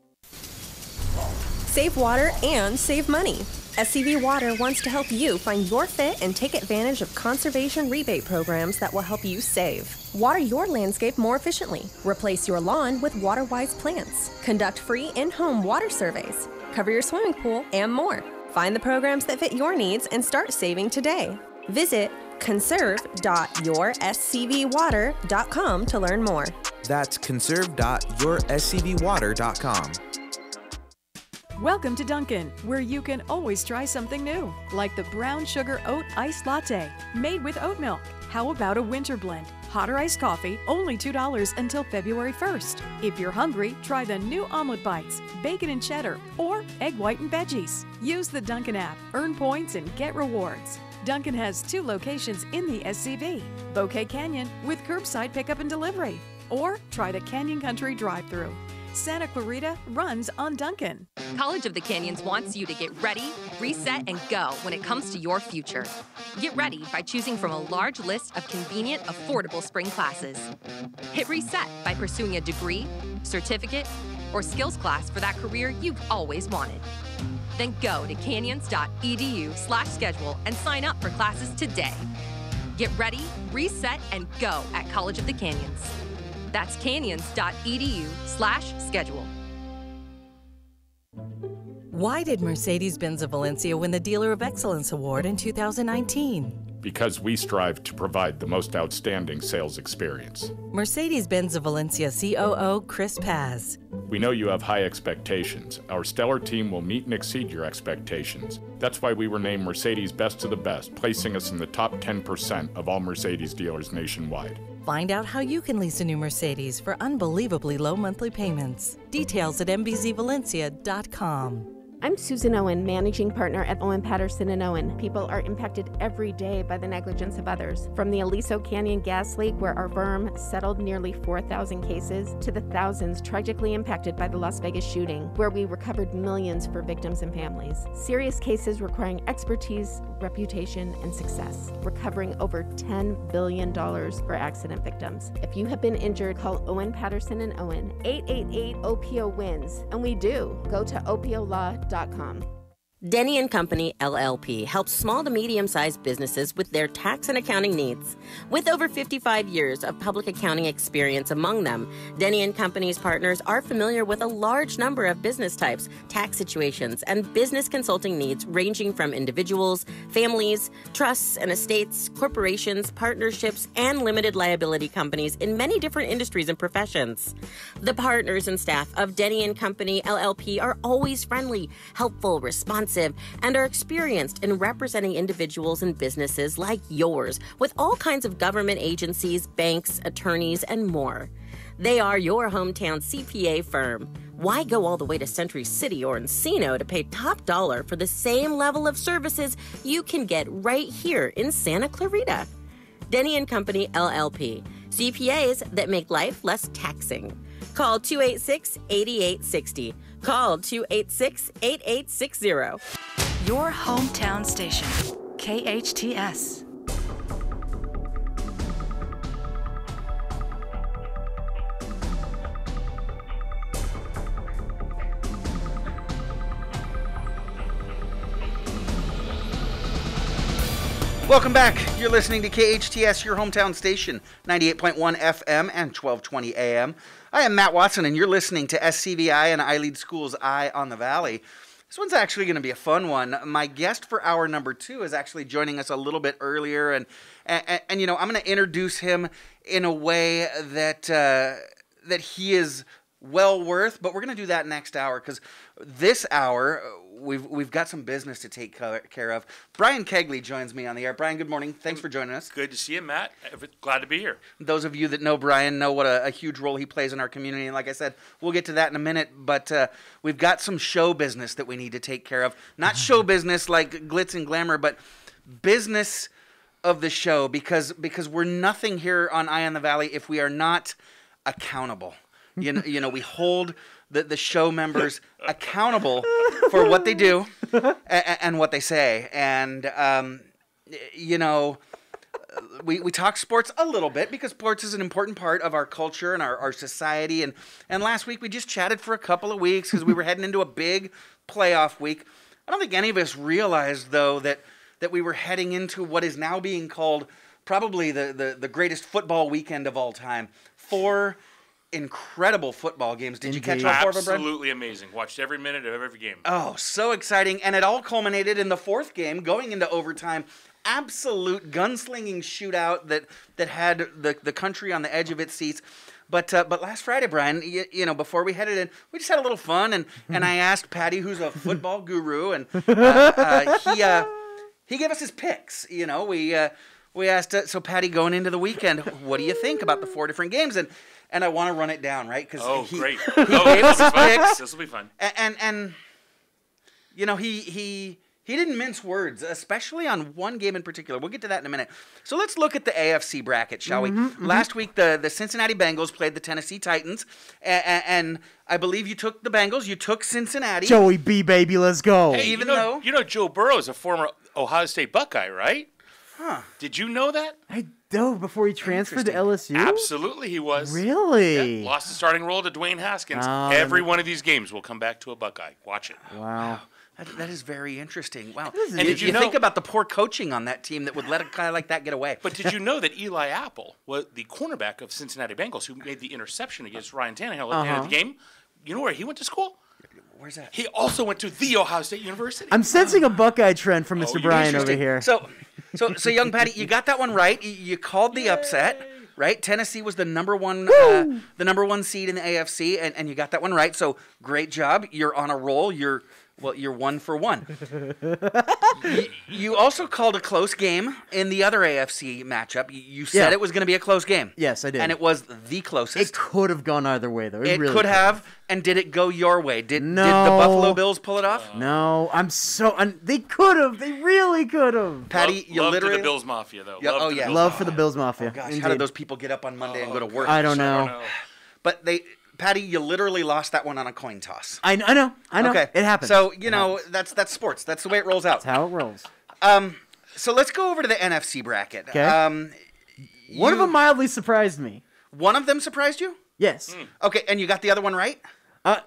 Save water and save money. SCV Water wants to help you find your fit and take advantage of conservation rebate programs that will help you save. Water your landscape more efficiently. Replace your lawn with water-wise plants. Conduct free in-home water surveys. Cover your swimming pool and more. Find the programs that fit your needs and start saving today. Visit conserve.yourscvwater.com to learn more. That's conserve.yourscvwater.com. Welcome to Dunkin', where you can always try something new, like the brown sugar oat iced latte, made with oat milk. How about a winter blend? Hot or iced coffee, only $2 until February 1st. If you're hungry, try the new omelet bites, bacon and cheddar, or egg white and veggies. Use the Dunkin' app, earn points, and get rewards. Dunkin' has 2 locations in the SCV, Bouquet Canyon with curbside pickup and delivery, or try the Canyon Country drive-thru. Santa Clarita runs on Dunkin'. College of the Canyons wants you to get ready, reset, and go when it comes to your future. Get ready by choosing from a large list of convenient, affordable spring classes. Hit reset by pursuing a degree, certificate, or skills class for that career you've always wanted. Then go to canyons.edu/schedule and sign up for classes today. Get ready, reset, and go at College of the Canyons. That's canyons.edu/schedule. Why did Mercedes-Benz of Valencia win the Dealer of Excellence Award in 2019? Because we strive to provide the most outstanding sales experience. Mercedes-Benz of Valencia COO Chris Paz. We know you have high expectations. Our stellar team will meet and exceed your expectations. That's why we were named Mercedes Best of the Best, placing us in the top 10% of all Mercedes dealers nationwide. Find out how you can lease a new Mercedes for unbelievably low monthly payments. Details at mbzvalencia.com. I'm Susan Owen, managing partner at Owen Patterson & Owen. People are impacted every day by the negligence of others. From the Aliso Canyon gas leak, where our firm settled nearly 4,000 cases, to the thousands tragically impacted by the Las Vegas shooting, where we recovered millions for victims and families. Serious cases requiring expertise, reputation, and success, recovering over $10 billion for accident victims. If you have been injured, call Owen Patterson & Owen, 888-OPO-WINS, and we do. Go to opolaw.com. Denny & Company, LLP, helps small to medium-sized businesses with their tax and accounting needs. With over 55 years of public accounting experience among them, Denny & Company's partners are familiar with a large number of business types, tax situations, and business consulting needs ranging from individuals, families, trusts and estates, corporations, partnerships, and limited liability companies in many different industries and professions. The partners and staff of Denny & Company, LLP are always friendly, helpful, responsive, and are experienced in representing individuals and businesses like yours with all kinds of government agencies, banks, attorneys, and more. They are your hometown CPA firm. Why go all the way to Century City or Encino to pay top dollar for the same level of services you can get right here in Santa Clarita? Denny & Company, LLP. CPAs that make life less taxing. Call 286-8860. Call 286-8860. Your hometown station, KHTS. Welcome back. You're listening to KHTS, your hometown station, 98.1 FM and 1220 AM. I am Matt Watson, and you're listening to SCVi and I Lead Schools Eye on the Valley. This one's actually going to be a fun one. My guest for hour number 2 is actually joining us a little bit earlier, and you know, I'm going to introduce him in a way that that he is well worth, but we're going to do that next hour, because this hour we've got some business to take care of. Brian Koegle joins me on the air. Brian, good morning. Thanks for joining us. Good to see you, Matt. Glad to be here. Those of you that know Brian know what a huge role he plays in our community, and like I said, we'll get to that in a minute, but we've got some show business that we need to take care of. Not show business like glitz and glamour, but business of the show, because we're nothing here on Eye on the Valley if we are not accountable. You know, we hold the show members accountable for what they do and what they say. And, you know, we talk sports a little bit, because sports is an important part of our culture and our society. And last week we just chatted for a couple of weeks because we were heading into a big playoff week. I don't think any of us realized, though, that we were heading into what is now being called probably the greatest football weekend of all time. 4 incredible football games. Did you catch all 4 of them, Brad? Absolutely amazing. Watched every minute of every game. Oh, so exciting. And it all culminated in the 4th game, going into overtime. Absolute gunslinging shootout that had the country on the edge of its seats. But last Friday, Brian, you know, before we headed in, we just had a little fun, and I asked Patty, who's a football guru, and he gave us his picks. You know, we asked, so Patty, going into the weekend, what do you think about the 4 different games? And I want to run it down, right? Because great. He gave us his picks. This will be fun. And you know, he didn't mince words, especially on one game in particular. We'll get to that in a minute. So let's look at the AFC bracket, shall we? Last week, the Cincinnati Bengals played the Tennessee Titans, and I believe you took the Bengals. You took Cincinnati. Joey B, baby, let's go. Hey, you know Joe Burrow is a former Ohio State Buckeye, right? Huh. Did you know that? I do, before he transferred to LSU? Absolutely he was. Really? Yeah, lost the starting role to Dwayne Haskins. Every one of these games will come back to a Buckeye. Watch it. Wow. That is very interesting. Wow. And did you know, think about the poor coaching on that team that would let a guy like that get away? But did you know that Eli Apple was the cornerback of Cincinnati Bengals who made the interception against Ryan Tannehill at the end of the game? You know where he went to school? Where's that? He also went to the Ohio State University. I'm sensing a Buckeye trend from Mr. Brian over here. So young Patty, you got that one right. You called the upset, right? Tennessee was the number one seed in the AFC, and you got that one right. So great job. You're on a roll. You're 1 for 1. You also called a close game in the other AFC matchup. You said it was going to be a close game. Yes, I did. And it was the closest. It could have gone either way, though. It really could have. And did it go your way? Did the Buffalo Bills pull it off? No. I'm so... they could have. They really could have. Patty, you love literally... to the Bills Mafia, though. Love for the Bills Mafia. Oh, gosh. Indeed. How did those people get up on Monday and go to work? I don't know. But Patty, you literally lost that one on a coin toss. I know. Okay. It happens. So, that's sports. That's the way it rolls out. That's how it rolls. So let's go over to the NFC bracket. Okay. One of them mildly surprised me. One of them surprised you? Yes. Okay, and you got the other one right?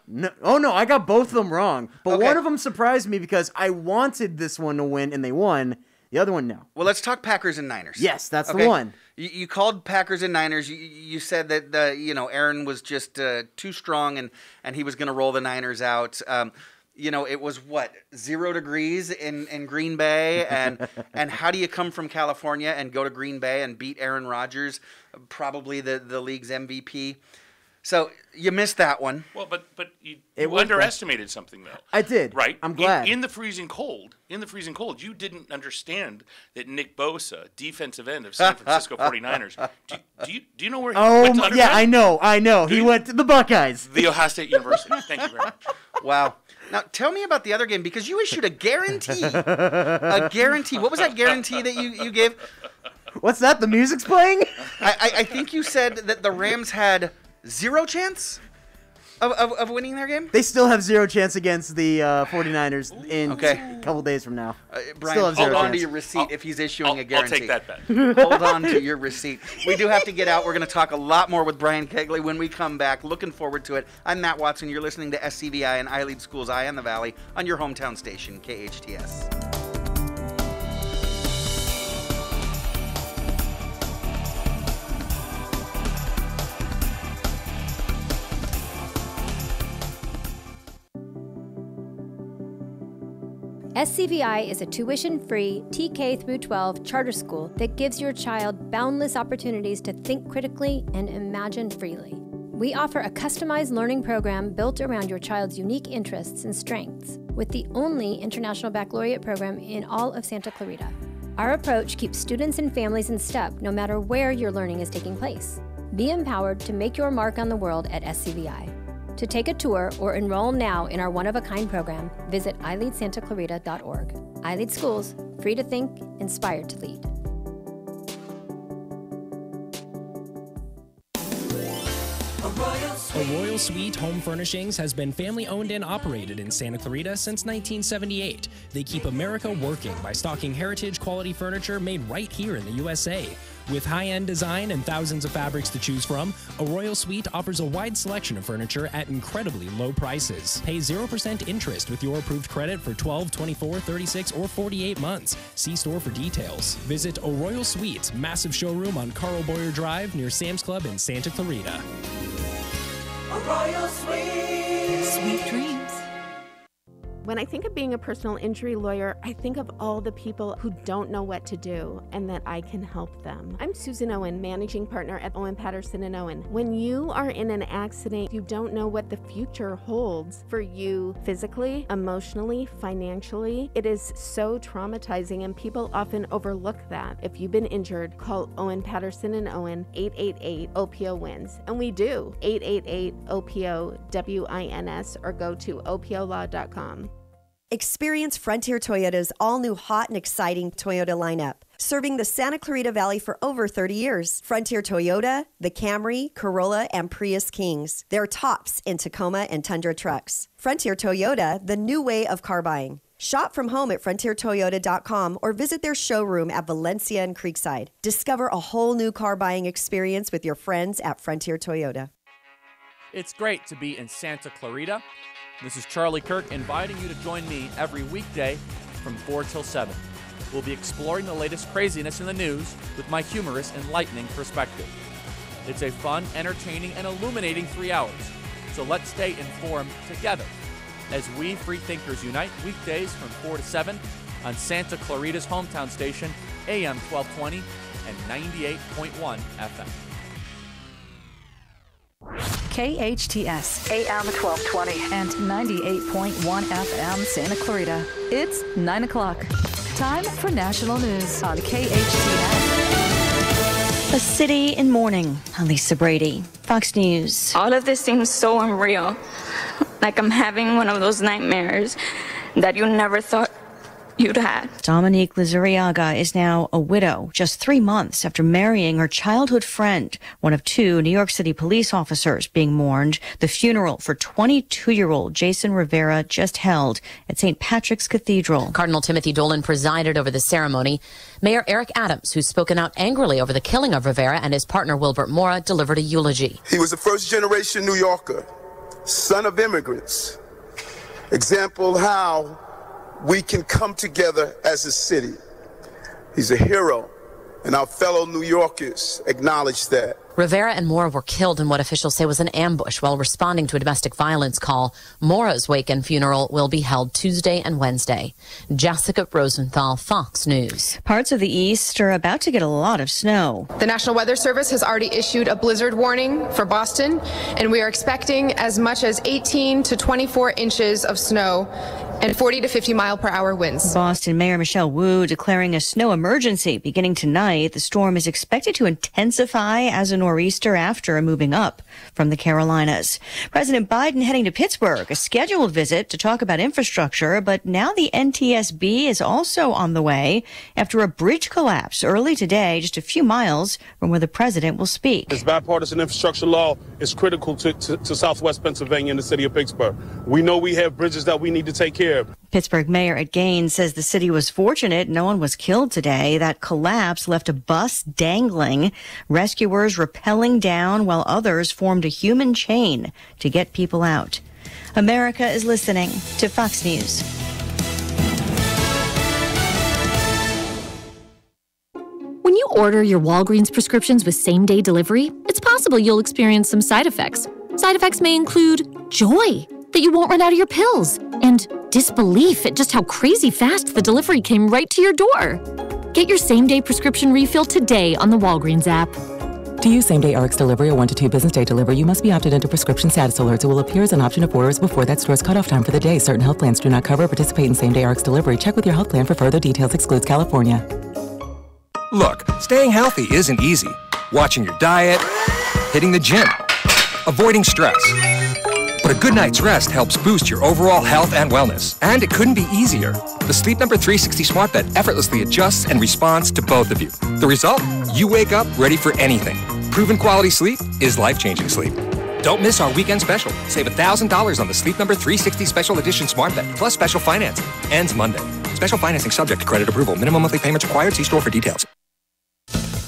No. Oh, no, I got both of them wrong. But one of them surprised me because I wanted this one to win, and they won. The other one, no. Well, let's talk Packers and Niners. Yes, that's the one. You called Packers and Niners. You said that Aaron was just too strong, and he was going to roll the Niners out. It was 0 degrees in Green Bay, and how do you come from California and go to Green Bay and beat Aaron Rodgers, probably the league's MVP? So you missed that one. Well, but you underestimated something, though. I did. Right? I'm glad. In the freezing cold, you didn't understand that Nick Bosa, defensive end of San Francisco 49ers, do you know where he went to undergrad? Yeah, I know. He went to the Buckeyes. The Ohio State University. Thank you very much. Wow. Now, tell me about the other game, because you issued a guarantee. A guarantee. What was that guarantee that you gave? What's that? The music's playing? I think you said that the Rams had 0 chance of winning their game? They still have 0 chance against the 49ers in a couple days from now. Brian, hold on to your receipt if he's issuing a guarantee. I'll take that bet. Hold on to your receipt. We do have to get out. We're going to talk a lot more with Brian Koegle when we come back. Looking forward to it. I'm Matt Watson. You're listening to SCVi and I Lead Schools Eye on the Valley on your hometown station, KHTS. SCVi is a tuition-free TK through 12 charter school that gives your child boundless opportunities to think critically and imagine freely. We offer a customized learning program built around your child's unique interests and strengths, with the only international baccalaureate program in all of Santa Clarita. Our approach keeps students and families in step no matter where your learning is taking place. Be empowered to make your mark on the world at SCVi. To take a tour or enroll now in our one-of-a-kind program, visit ileadsantaclarita.org. iLead Schools, free to think, inspired to lead. A Royal Suite Home Furnishings has been family-owned and operated in Santa Clarita since 1978. They keep America working by stocking heritage-quality furniture made right here in the USA. With high-end design and thousands of fabrics to choose from, a Royal Suite offers a wide selection of furniture at incredibly low prices. Pay 0% interest with your approved credit for 12, 24, 36, or 48 months. See store for details. Visit A Royal Suite, massive showroom on Carl Boyer Drive near Sam's Club in Santa Clarita. A Royal Suite. Sweet dreams. When I think of being a personal injury lawyer, I think of all the people who don't know what to do and that I can help them. I'm Susan Owen, managing partner at Owen Patterson & Owen. When you are in an accident, you don't know what the future holds for you physically, emotionally, financially. It is so traumatizing and people often overlook that. If you've been injured, call Owen Patterson & Owen, 888-OPO-WINS. And we do, 888-OPO-WINS, or go to opolaw.com. Experience Frontier Toyota's all-new hot and exciting Toyota lineup. Serving the Santa Clarita Valley for over 30 years. Frontier Toyota, the Camry, Corolla, and Prius Kings. They're tops in Tacoma and Tundra trucks. Frontier Toyota, the new way of car buying. Shop from home at frontiertoyota.com or visit their showroom at Valencia and Creekside. Discover a whole new car buying experience with your friends at Frontier Toyota. It's great to be in Santa Clarita. This is Charlie Kirk inviting you to join me every weekday from 4 till 7. We'll be exploring the latest craziness in the news with my humorous, enlightening perspective. It's a fun, entertaining, and illuminating 3 hours, so let's stay informed together as we free thinkers unite weekdays from 4 to 7 on Santa Clarita's hometown station, AM 1220 and 98.1 FM. KHTS, AM 1220 and 98.1 FM Santa Clarita. It's 9 o'clock. Time for national news on KHTS. A city in mourning. Lisa Brady, Fox News. All of this seems so unreal. Like I'm having one of those nightmares that you never thought you'd had. Dominique Lizuriaga is now a widow just 3 months after marrying her childhood friend, one of 2 New York City police officers being mourned. The funeral for 22-year-old Jason Rivera just held at St. Patrick's Cathedral. Cardinal Timothy Dolan presided over the ceremony. Mayor Eric Adams, who's spoken out angrily over the killing of Rivera, and his partner Wilbert Mora delivered a eulogy. He was a first-generation New Yorker, son of immigrants. Example how we can come together as a city. He's a hero, and our fellow New Yorkers acknowledge that. Rivera and Mora were killed in what officials say was an ambush while responding to a domestic violence call. Mora's wake and funeral will be held Tuesday and Wednesday. Jessica Rosenthal, Fox News. Parts of the east are about to get a lot of snow. The National Weather Service has already issued a blizzard warning for Boston, and we are expecting as much as 18 to 24 inches of snow and 40 to 50 mile per hour winds. Boston Mayor Michelle Wu declaring a snow emergency beginning tonight. The storm is expected to intensify as a nor'easter after moving up from the Carolinas. President Biden heading to Pittsburgh, a scheduled visit to talk about infrastructure, but now the NTSB is also on the way after a bridge collapse early today, just a few miles from where the president will speak. This bipartisan infrastructure law is critical to Southwest Pennsylvania and the city of Pittsburgh. We know we have bridges that we need to take care of. Pittsburgh Mayor Ed Gaines says the city was fortunate no one was killed today. That collapse left a bus dangling, rescuers rappelling down while others formed a human chain to get people out. America is listening to Fox News. When you order your Walgreens prescriptions with same-day delivery, it's possible you'll experience some side effects. Side effects may include joy that you won't run out of your pills, and disbelief at just how crazy fast the delivery came right to your door. Get your same-day prescription refill today on the Walgreens app. To use same-day Rx delivery or 1 to 2 business day delivery, you must be opted into prescription status alerts. It will appear as an option if orders before that store's cutoff time for the day. Certain health plans do not cover or participate in same-day Rx delivery. Check with your health plan for further details. Excludes California. Look, staying healthy isn't easy. Watching your diet, hitting the gym, avoiding stress. But a good night's rest helps boost your overall health and wellness. And it couldn't be easier. The Sleep Number 360 smart bed effortlessly adjusts and responds to both of you. The result? You wake up ready for anything. Proven quality sleep is life-changing sleep. Don't miss our weekend special. Save $1,000 on the Sleep Number 360 Special Edition smart bed, plus special financing. Ends Monday. Special financing subject to credit approval. Minimum monthly payments required. See store for details.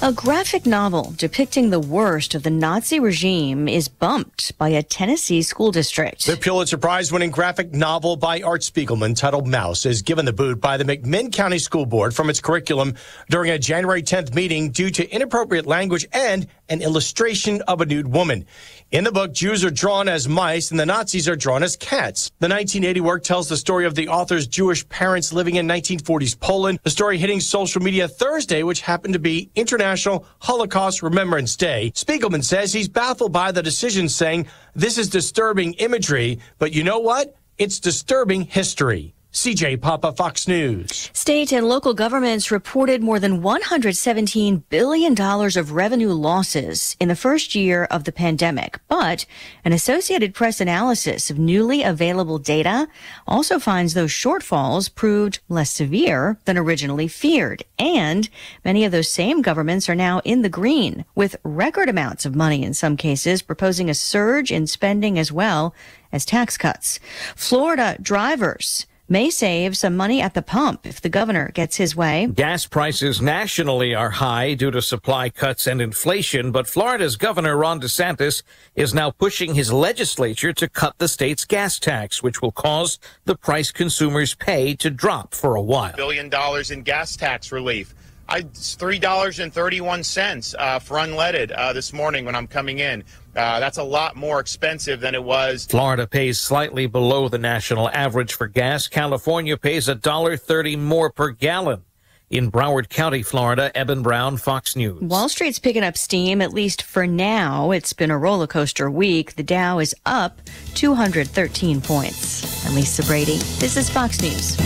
A graphic novel depicting the worst of the Nazi regime is bumped by a Tennessee school district. The Pulitzer Prize-winning graphic novel by Art Spiegelman titled Mouse is given the boot by the McMinn County School Board from its curriculum during a January 10th meeting due to inappropriate language and an illustration of a nude woman. In the book, Jews are drawn as mice and the Nazis are drawn as cats. The 1980 work tells the story of the author's Jewish parents living in 1940s Poland. The story hitting social media Thursday, which happened to be International Holocaust Remembrance Day. Spiegelman says he's baffled by the decision, saying, "This is disturbing imagery, but you know what? It's disturbing history." CJ Papa, Fox News. State and local governments reported more than $117 billion of revenue losses in the first year of the pandemic. But an Associated Press analysis of newly available data also finds those shortfalls proved less severe than originally feared. And many of those same governments are now in the green, with record amounts of money in some cases, proposing a surge in spending as well as tax cuts. Florida drivers may save some money at the pump if the governor gets his way. Gas prices nationally are high due to supply cuts and inflation, but Florida's Governor Ron DeSantis is now pushing his legislature to cut the state's gas tax, which will cause the price consumers pay to drop for a while. $1 billion in gas tax relief. It's $3.31 for unleaded this morning when I'm coming in. That's a lot more expensive than it was. Florida pays slightly below the national average for gas. California pays $1.30 more per gallon. In Broward County, Florida, Eben Brown, Fox News. Wall Street's picking up steam, at least for now. It's been a roller coaster week. The Dow is up 213 points. I'm Lisa Brady. This is Fox News.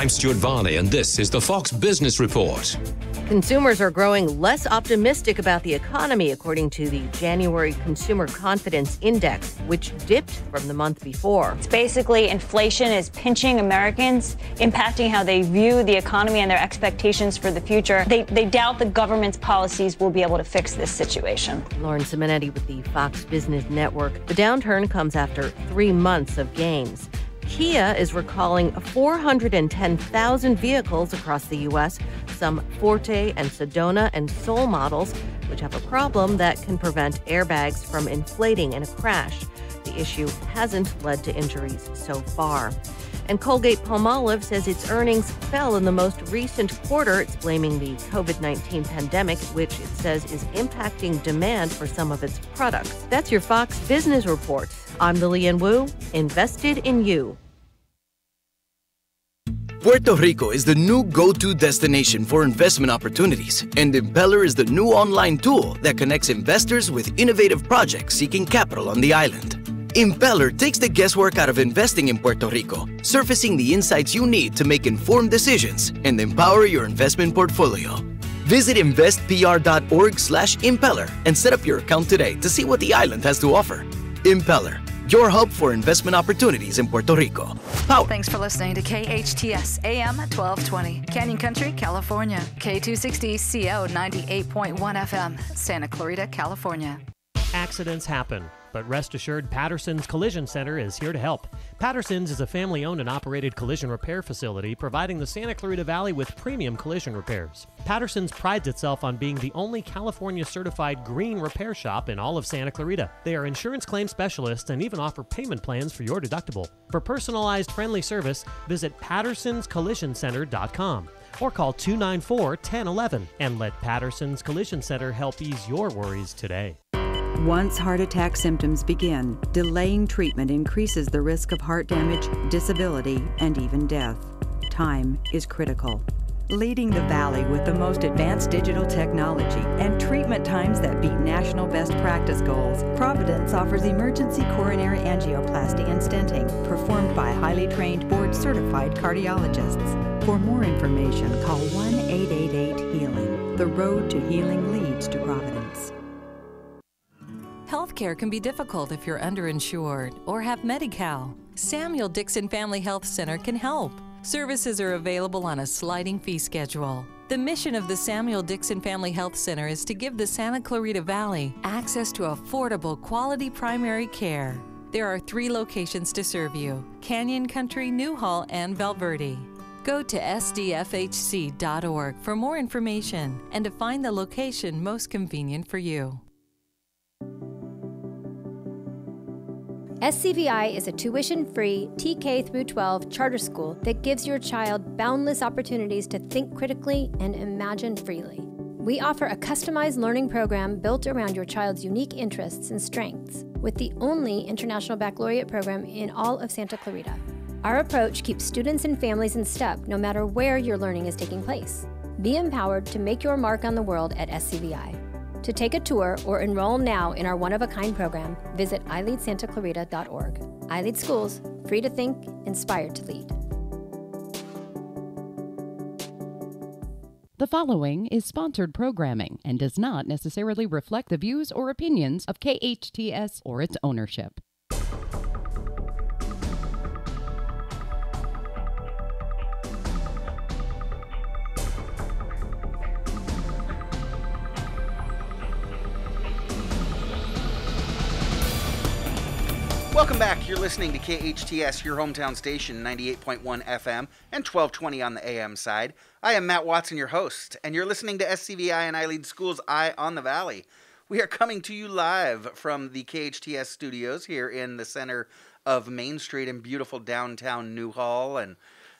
I'm Stuart Varney, and this is the Fox Business Report. Consumers are growing less optimistic about the economy, according to the January Consumer Confidence Index, which dipped from the month before. It's basically inflation is pinching Americans, impacting how they view the economy and their expectations for the future. They doubt the government's policies will be able to fix this situation. Lauren Simonetti with the Fox Business Network. The downturn comes after 3 months of gains. Kia is recalling 410,000 vehicles across the U.S., some Forte and Sedona and Soul models, which have a problem that can prevent airbags from inflating in a crash. The issue hasn't led to injuries so far. And Colgate-Palmolive says its earnings fell in the most recent quarter. It's blaming the COVID-19 pandemic, which it says is impacting demand for some of its products. That's your Fox Business Report. I'm Lillian Wu, invested in you. Puerto Rico is the new go-to destination for investment opportunities, and Impeller is the new online tool that connects investors with innovative projects seeking capital on the island. Impeller takes the guesswork out of investing in Puerto Rico, surfacing the insights you need to make informed decisions and empower your investment portfolio. Visit investpr.org/impeller and set up your account today to see what the island has to offer. Impeller, your hub for investment opportunities in Puerto Rico. Power. Thanks for listening to KHTS AM 1220, Canyon Country, California. K260 CO 98.1 FM, Santa Clarita, California. Accidents happen, but rest assured Patterson's Collision Center is here to help. Patterson's is a family-owned and operated collision repair facility providing the Santa Clarita Valley with premium collision repairs. Patterson's prides itself on being the only California-certified green repair shop in all of Santa Clarita. They are insurance claim specialists and even offer payment plans for your deductible. For personalized, friendly service, visit pattersonscollisioncenter.com or call 294-1011 and let Patterson's Collision Center help ease your worries today. Once heart attack symptoms begin, delaying treatment increases the risk of heart damage, disability, and even death. Time is critical. Leading the Valley with the most advanced digital technology and treatment times that beat national best practice goals, Providence offers emergency coronary angioplasty and stenting performed by highly trained board-certified cardiologists. For more information, call 1-888-HEALING. The road to healing leads to Providence. Healthcare can be difficult if you're underinsured or have Medi-Cal. Samuel Dixon Family Health Center can help. Services are available on a sliding fee schedule. The mission of the Samuel Dixon Family Health Center is to give the Santa Clarita Valley access to affordable, quality primary care. There are 3 locations to serve you: Canyon Country, Newhall, and Valverde. Go to sdfhc.org for more information and to find the location most convenient for you. SCVi is a tuition-free TK through 12 charter school that gives your child boundless opportunities to think critically and imagine freely. We offer a customized learning program built around your child's unique interests and strengths, with the only International Baccalaureate program in all of Santa Clarita. Our approach keeps students and families in step no matter where your learning is taking place. Be empowered to make your mark on the world at SCVi. To take a tour or enroll now in our one-of-a-kind program, visit iLeadSantaClarita.org. iLead Schools, free to think, inspired to lead. The following is sponsored programming and does not necessarily reflect the views or opinions of KHTS or its ownership. Welcome back. You're listening to KHTS, your hometown station, 98.1 FM and 1220 on the AM side. I am Matt Watson, your host, and you're listening to SCVi and iLead Schools Eye on the Valley. We are coming to you live from the KHTS studios here in the center of Main Street in beautiful downtown Newhall. And,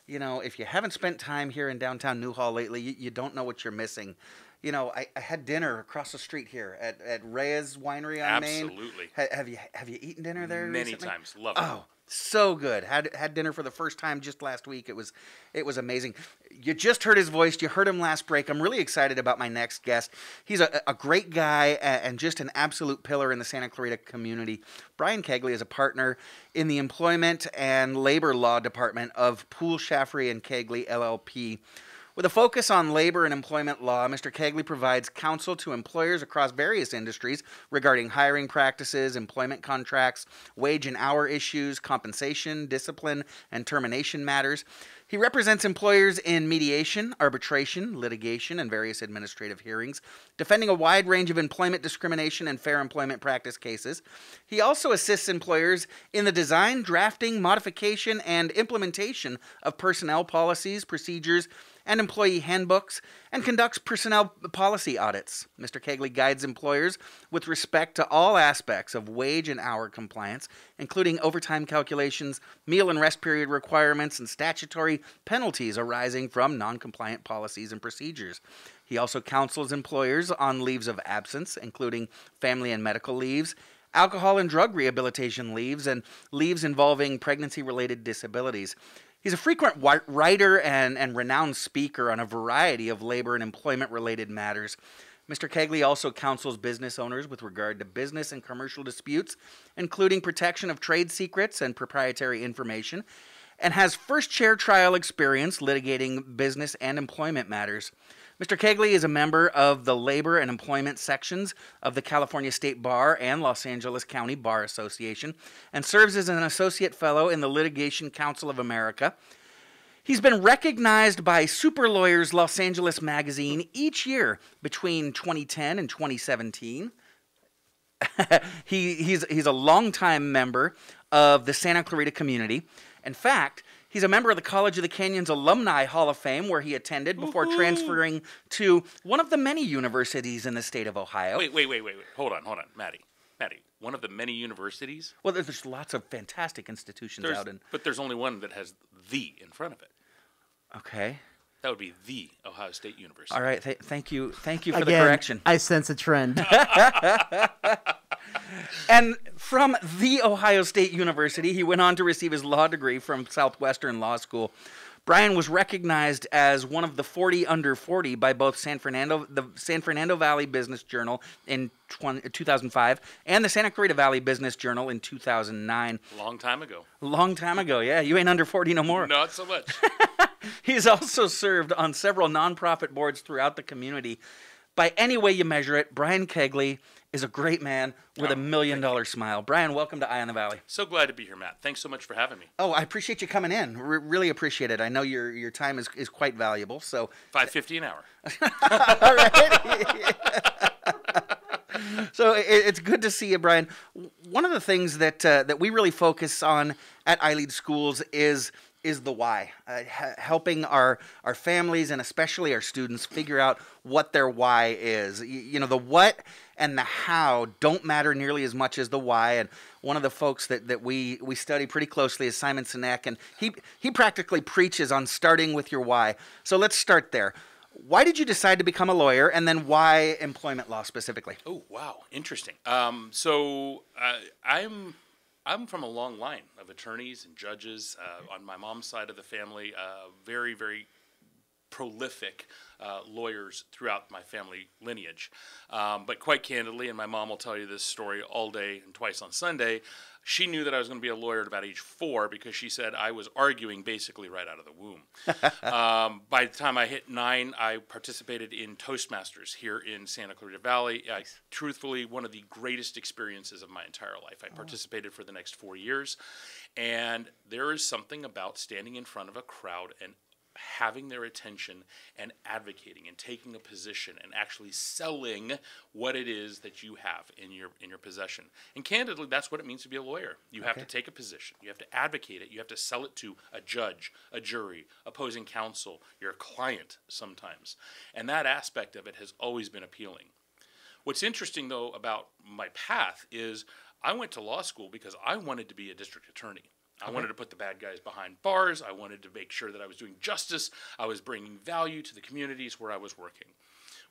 you know, if you haven't spent time here in downtown Newhall lately, you don't know what you're missing. You know, I had dinner across the street here at Reyes Winery on Main. Absolutely. Have you eaten dinner there Many recently? times. Love it. Oh, So good. Had dinner for the first time just last week. It was amazing. You just heard his voice. You heard him last break. I'm really excited about my next guest. He's a great guy and just an absolute pillar in the Santa Clarita community. Brian Koegle is a partner in the Employment and Labor Law Department of Poole, Shaffery and Koegle LLP. With a focus on labor and employment law, Mr. Koegle provides counsel to employers across various industries regarding hiring practices, employment contracts, wage and hour issues, compensation, discipline, and termination matters. He represents employers in mediation, arbitration, litigation, and various administrative hearings, defending a wide range of employment discrimination and fair employment practice cases. He also assists employers in the design, drafting, modification, and implementation of personnel policies, procedures, and employee handbooks, and conducts personnel policy audits. Mr. Koegle guides employers with respect to all aspects of wage and hour compliance, including overtime calculations, meal and rest period requirements, and statutory penalties arising from non-compliant policies and procedures. He also counsels employers on leaves of absence, including family and medical leaves, alcohol and drug rehabilitation leaves, and leaves involving pregnancy-related disabilities. He's a frequent writer and renowned speaker on a variety of labor and employment-related matters. Mr. Koegle also counsels business owners with regard to business and commercial disputes, including protection of trade secrets and proprietary information, and has first-chair trial experience litigating business and employment matters. Mr. Koegle is a member of the Labor and Employment sections of the California State Bar and Los Angeles County Bar Association, and serves as an associate fellow in the Litigation Council of America. He's been recognized by Super Lawyers Los Angeles magazine each year between 2010 and 2017. He's a longtime member of the Santa Clarita community. In fact, he's a member of the College of the Canyons Alumni Hall of Fame, where he attended before transferring to one of the many universities in the state of Ohio. Wait. Hold on, Maddie, one of the many universities? Well, there's lots of fantastic institutions out in... But there's only one that has "the" in front of it. Okay. That would be the Ohio State University. All right, thank you for the correction. I sense a trend. And from the Ohio State University, he went on to receive his law degree from Southwestern Law School. Brian was recognized as one of the 40 under 40 by both the San Fernando Valley Business Journal in 2005 and the Santa Clarita Valley Business Journal in 2009. Long time ago. Long time ago, yeah. You ain't under 40 no more. Not so much. He's also served on several nonprofit boards throughout the community. By any way you measure it, Brian Koegle is a great man with $1 million smile. Brian, welcome to Eye on the Valley. So glad to be here, Matt. Thanks so much for having me. Oh, I appreciate you coming in. Really appreciate it. I know your time is quite valuable. So $5.50 an hour. All right. So it's good to see you, Brian. One of the things that we really focus on at iLead Schools is the why, helping our families and especially our students figure out what their why is. You know, the what and the how don't matter nearly as much as the why. And one of the folks that we study pretty closely is Simon Sinek, and he practically preaches on starting with your why. So let's start there. Why did you decide to become a lawyer, and then why employment law specifically? Oh, wow. Interesting. I'm from a long line of attorneys and judges on my mom's side of the family, very, very prolific lawyers throughout my family lineage. But quite candidly, and my mom will tell you this story all day and twice on Sunday, she knew that I was going to be a lawyer at about age 4 because she said I was arguing basically right out of the womb. By the time I hit 9, I participated in Toastmasters here in Santa Clarita Valley. Truthfully, one of the greatest experiences of my entire life. I participated for the next 4 years, and there is something about standing in front of a crowd and having their attention and advocating and taking a position and actually selling what it is that you have in your possession. And candidly, that's what it means to be a lawyer. You have to take a position. You have to advocate it. You have to sell it to a judge, a jury, opposing counsel, your client sometimes. And that aspect of it has always been appealing. What's interesting, though, about my path is I went to law school because I wanted to be a district attorney. I wanted to put the bad guys behind bars. I wanted to make sure that I was doing justice. I was bringing value to the communities where I was working.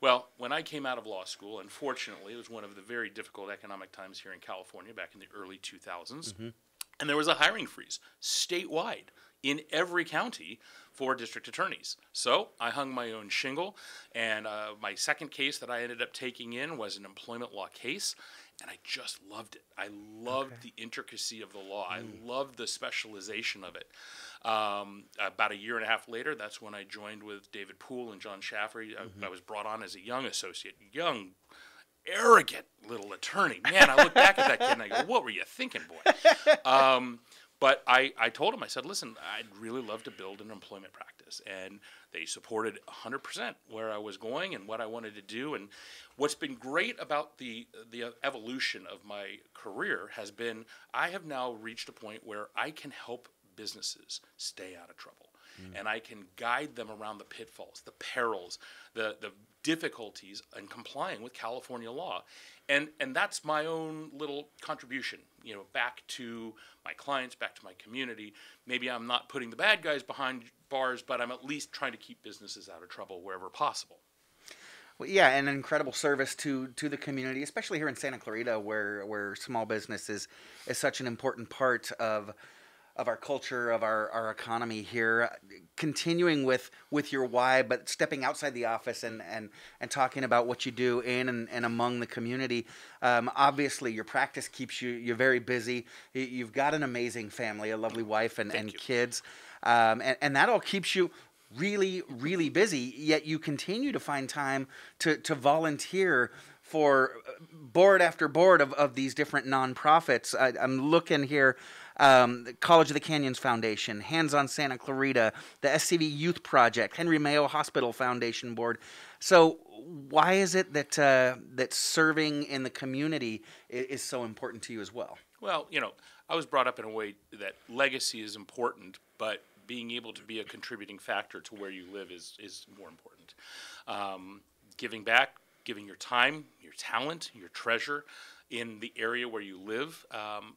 Well, when I came out of law school, unfortunately, it was one of the very difficult economic times here in California back in the early 2000s. And there was a hiring freeze statewide in every county for district attorneys. So I hung my own shingle, and my second case that I ended up taking in was an employment law case, and I just loved it. I loved the intricacy of the law. I loved the specialization of it. About a year and a half later, that's when I joined with David Poole and John Schaffer. I was brought on as a young associate, young, arrogant little attorney. Man, I look back at that kid and I go, what were you thinking, boy? But I told him, I said, listen, I'd really love to build an employment practice. And they supported 100% where I was going and what I wanted to do. And what's been great about the evolution of my career has been I have now reached a point where I can help businesses stay out of trouble. And I can guide them around the pitfalls, the perils, the difficulties in complying with California law. And that's my own little contribution, you know, back to my clients, back to my community. Maybe I'm not putting the bad guys behind bars, but I'm at least trying to keep businesses out of trouble wherever possible. Well, yeah, and an incredible service to the community, especially here in Santa Clarita, where small business is such an important part of our culture, of our economy here. Continuing with your why, but stepping outside the office and talking about what you do in and among the community. Obviously, your practice keeps you very busy. You've got an amazing family, a lovely wife and kids, and that all keeps you really, really busy, yet you continue to find time to volunteer for board after board of these different nonprofits. I'm looking here. The College of the Canyons Foundation, Hands on Santa Clarita, the SCVi Youth Project, Henry Mayo Hospital Foundation Board. So why is it that serving in the community is so important to you as well? Well, you know, I was brought up in a way that legacy is important, but being able to be a contributing factor to where you live is more important. Giving back, giving your time, your talent, your treasure in the area where you live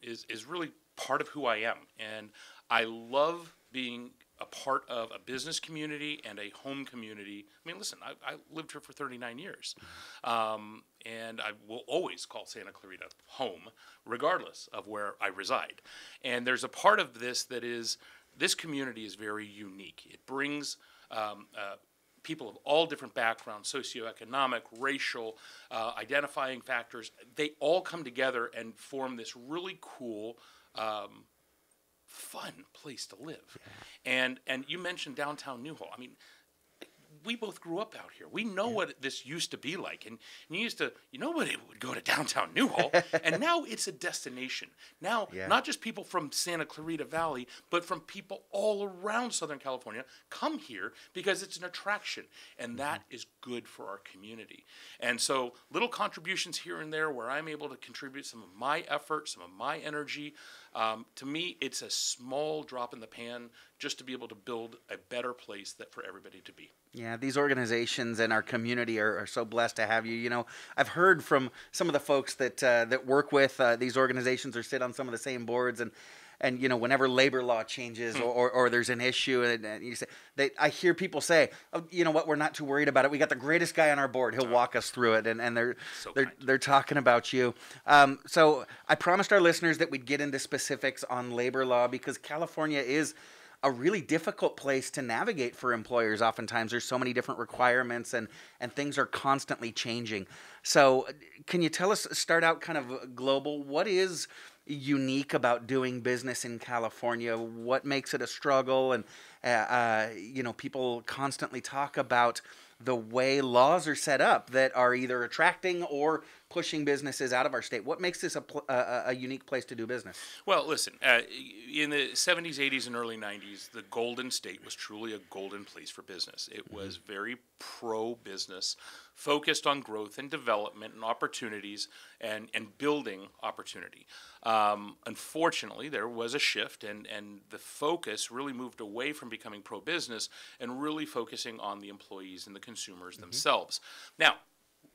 is really part of who I am. And I love being a part of a business community and a home community. I mean, listen, I lived here for 39 years. And I will always call Santa Clarita home, regardless of where I reside. And there's a part of this that is, this community is very unique. It brings people of all different backgrounds, socioeconomic, racial, identifying factors. They all come together and form this really cool, fun place to live. Yeah. And you mentioned downtown Newhall. I mean, we both grew up out here. We know what this used to be like. And nobody would go to downtown Newhall. And now it's a destination. Now, not just people from Santa Clarita Valley, but from people all around Southern California come here because it's an attraction. And that is good for our community. And so little contributions here and there where I'm able to contribute some of my effort, some of my energy. To me, it's a small drop in the pan just to be able to build a better place for everybody to be. Yeah, these organizations and our community are so blessed to have you. You know, I've heard from some of the folks that work with these organizations or sit on some of the same boards, and you know, whenever labor law changes or there's an issue, and you say, I hear people say, oh, you know what, we're not too worried about it. We got the greatest guy on our board. He'll walk us through it, and they're talking about you. So I promised our listeners that we'd get into specifics on labor law because California is a really difficult place to navigate for employers. Oftentimes there's so many different requirements and things are constantly changing. So can you tell us, start out kind of global, what is unique about doing business in California? What makes it a struggle? And, you know, people constantly talk about the way laws are set up that are either attracting or pushing businesses out of our state. What makes this a unique place to do business? Well, listen, in the 70s, 80s, and early 90s, the Golden State was truly a golden place for business. It was very pro-business, focused on growth and development and opportunities and building opportunity. Unfortunately, there was a shift, and the focus really moved away from becoming pro-business and really focusing on the employees and the consumers themselves. Now,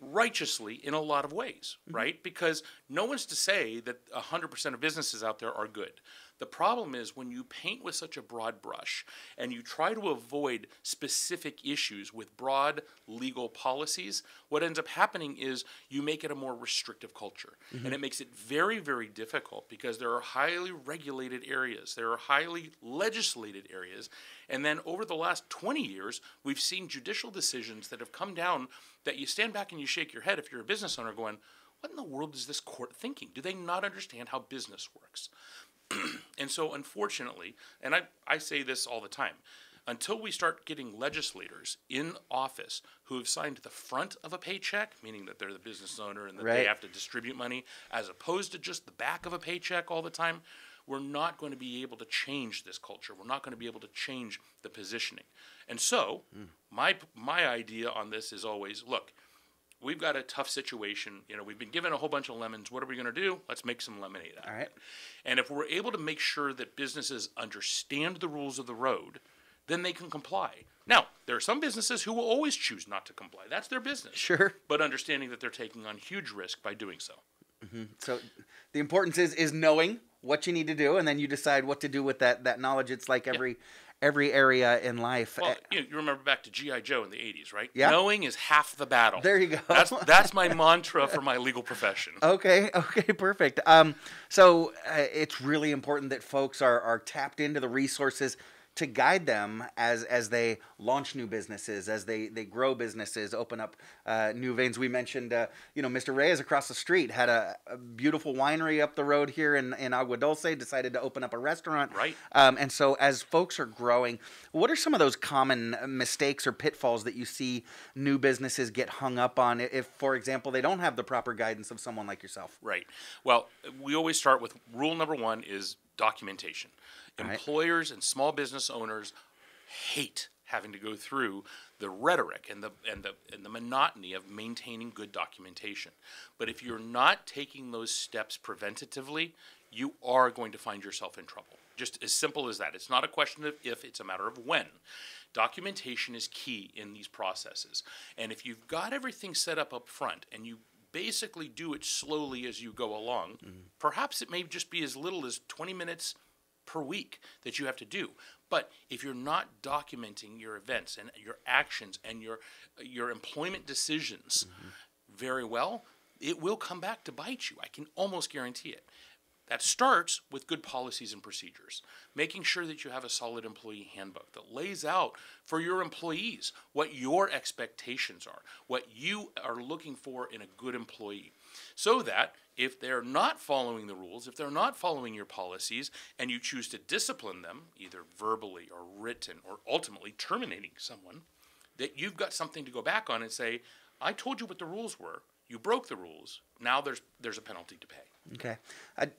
righteously in a lot of ways, right? Because no one's to say that 100% of businesses out there are good. The problem is when you paint with such a broad brush and you try to avoid specific issues with broad legal policies, what ends up happening is you make it a more restrictive culture. And it makes it very, very difficult because there are highly regulated areas, there are highly legislated areas, and then over the last 20 years, we've seen judicial decisions that have come down that you stand back and you shake your head if you're a business owner going, what in the world is this court thinking? Do they not understand how business works? And so unfortunately, and I say this all the time, until we start getting legislators in office who have signed the front of a paycheck, meaning that they're the business owner and that they have to distribute money, as opposed to just the back of a paycheck all the time, we're not going to be able to change this culture. We're not going to be able to change the positioning. And so my idea on this is always, look, we've got a tough situation. You know, we've been given a whole bunch of lemons. What are we going to do? Let's make some lemonade out of it. And if we're able to make sure that businesses understand the rules of the road, then they can comply. Now, there are some businesses who will always choose not to comply. That's their business. Sure. But understanding that they're taking on huge risk by doing so. So the importance is knowing what you need to do, and then you decide what to do with that knowledge. It's like every area in life. Well, you remember back to G.I. Joe in the 80s, right? Yeah. Knowing is half the battle. There you go. That's my mantra for my legal profession. Okay, perfect. So it's really important that folks are tapped into the resources to guide them as they launch new businesses, as they grow businesses, open up new veins. We mentioned, Mr. Reyes across the street had a beautiful winery up the road here in Agua Dulce, decided to open up a restaurant. Right. And so as folks are growing, what are some of those common mistakes or pitfalls that you see new businesses get hung up on if, for example, they don't have the proper guidance of someone like yourself? Right. Well, we always start with rule number one is documentation. Employers and small business owners hate having to go through the rhetoric and the monotony of maintaining good documentation. But if you're not taking those steps preventatively, you are going to find yourself in trouble. Just as simple as that. It's not a question of if, it's a matter of when. Documentation is key in these processes. And if you've got everything set up front and you basically do it slowly as you go along, perhaps it may just be as little as 20 minutes per week that you have to do. But if you're not documenting your events and your actions and your employment decisions very well, it will come back to bite you. I can almost guarantee it. That starts with good policies and procedures, making sure that you have a solid employee handbook that lays out for your employees what your expectations are, what you are looking for in a good employee, so that if they're not following the rules, if they're not following your policies, and you choose to discipline them, either verbally or written or ultimately terminating someone, that you've got something to go back on and say, I told you what the rules were. You broke the rules. Now there's a penalty to pay. Okay.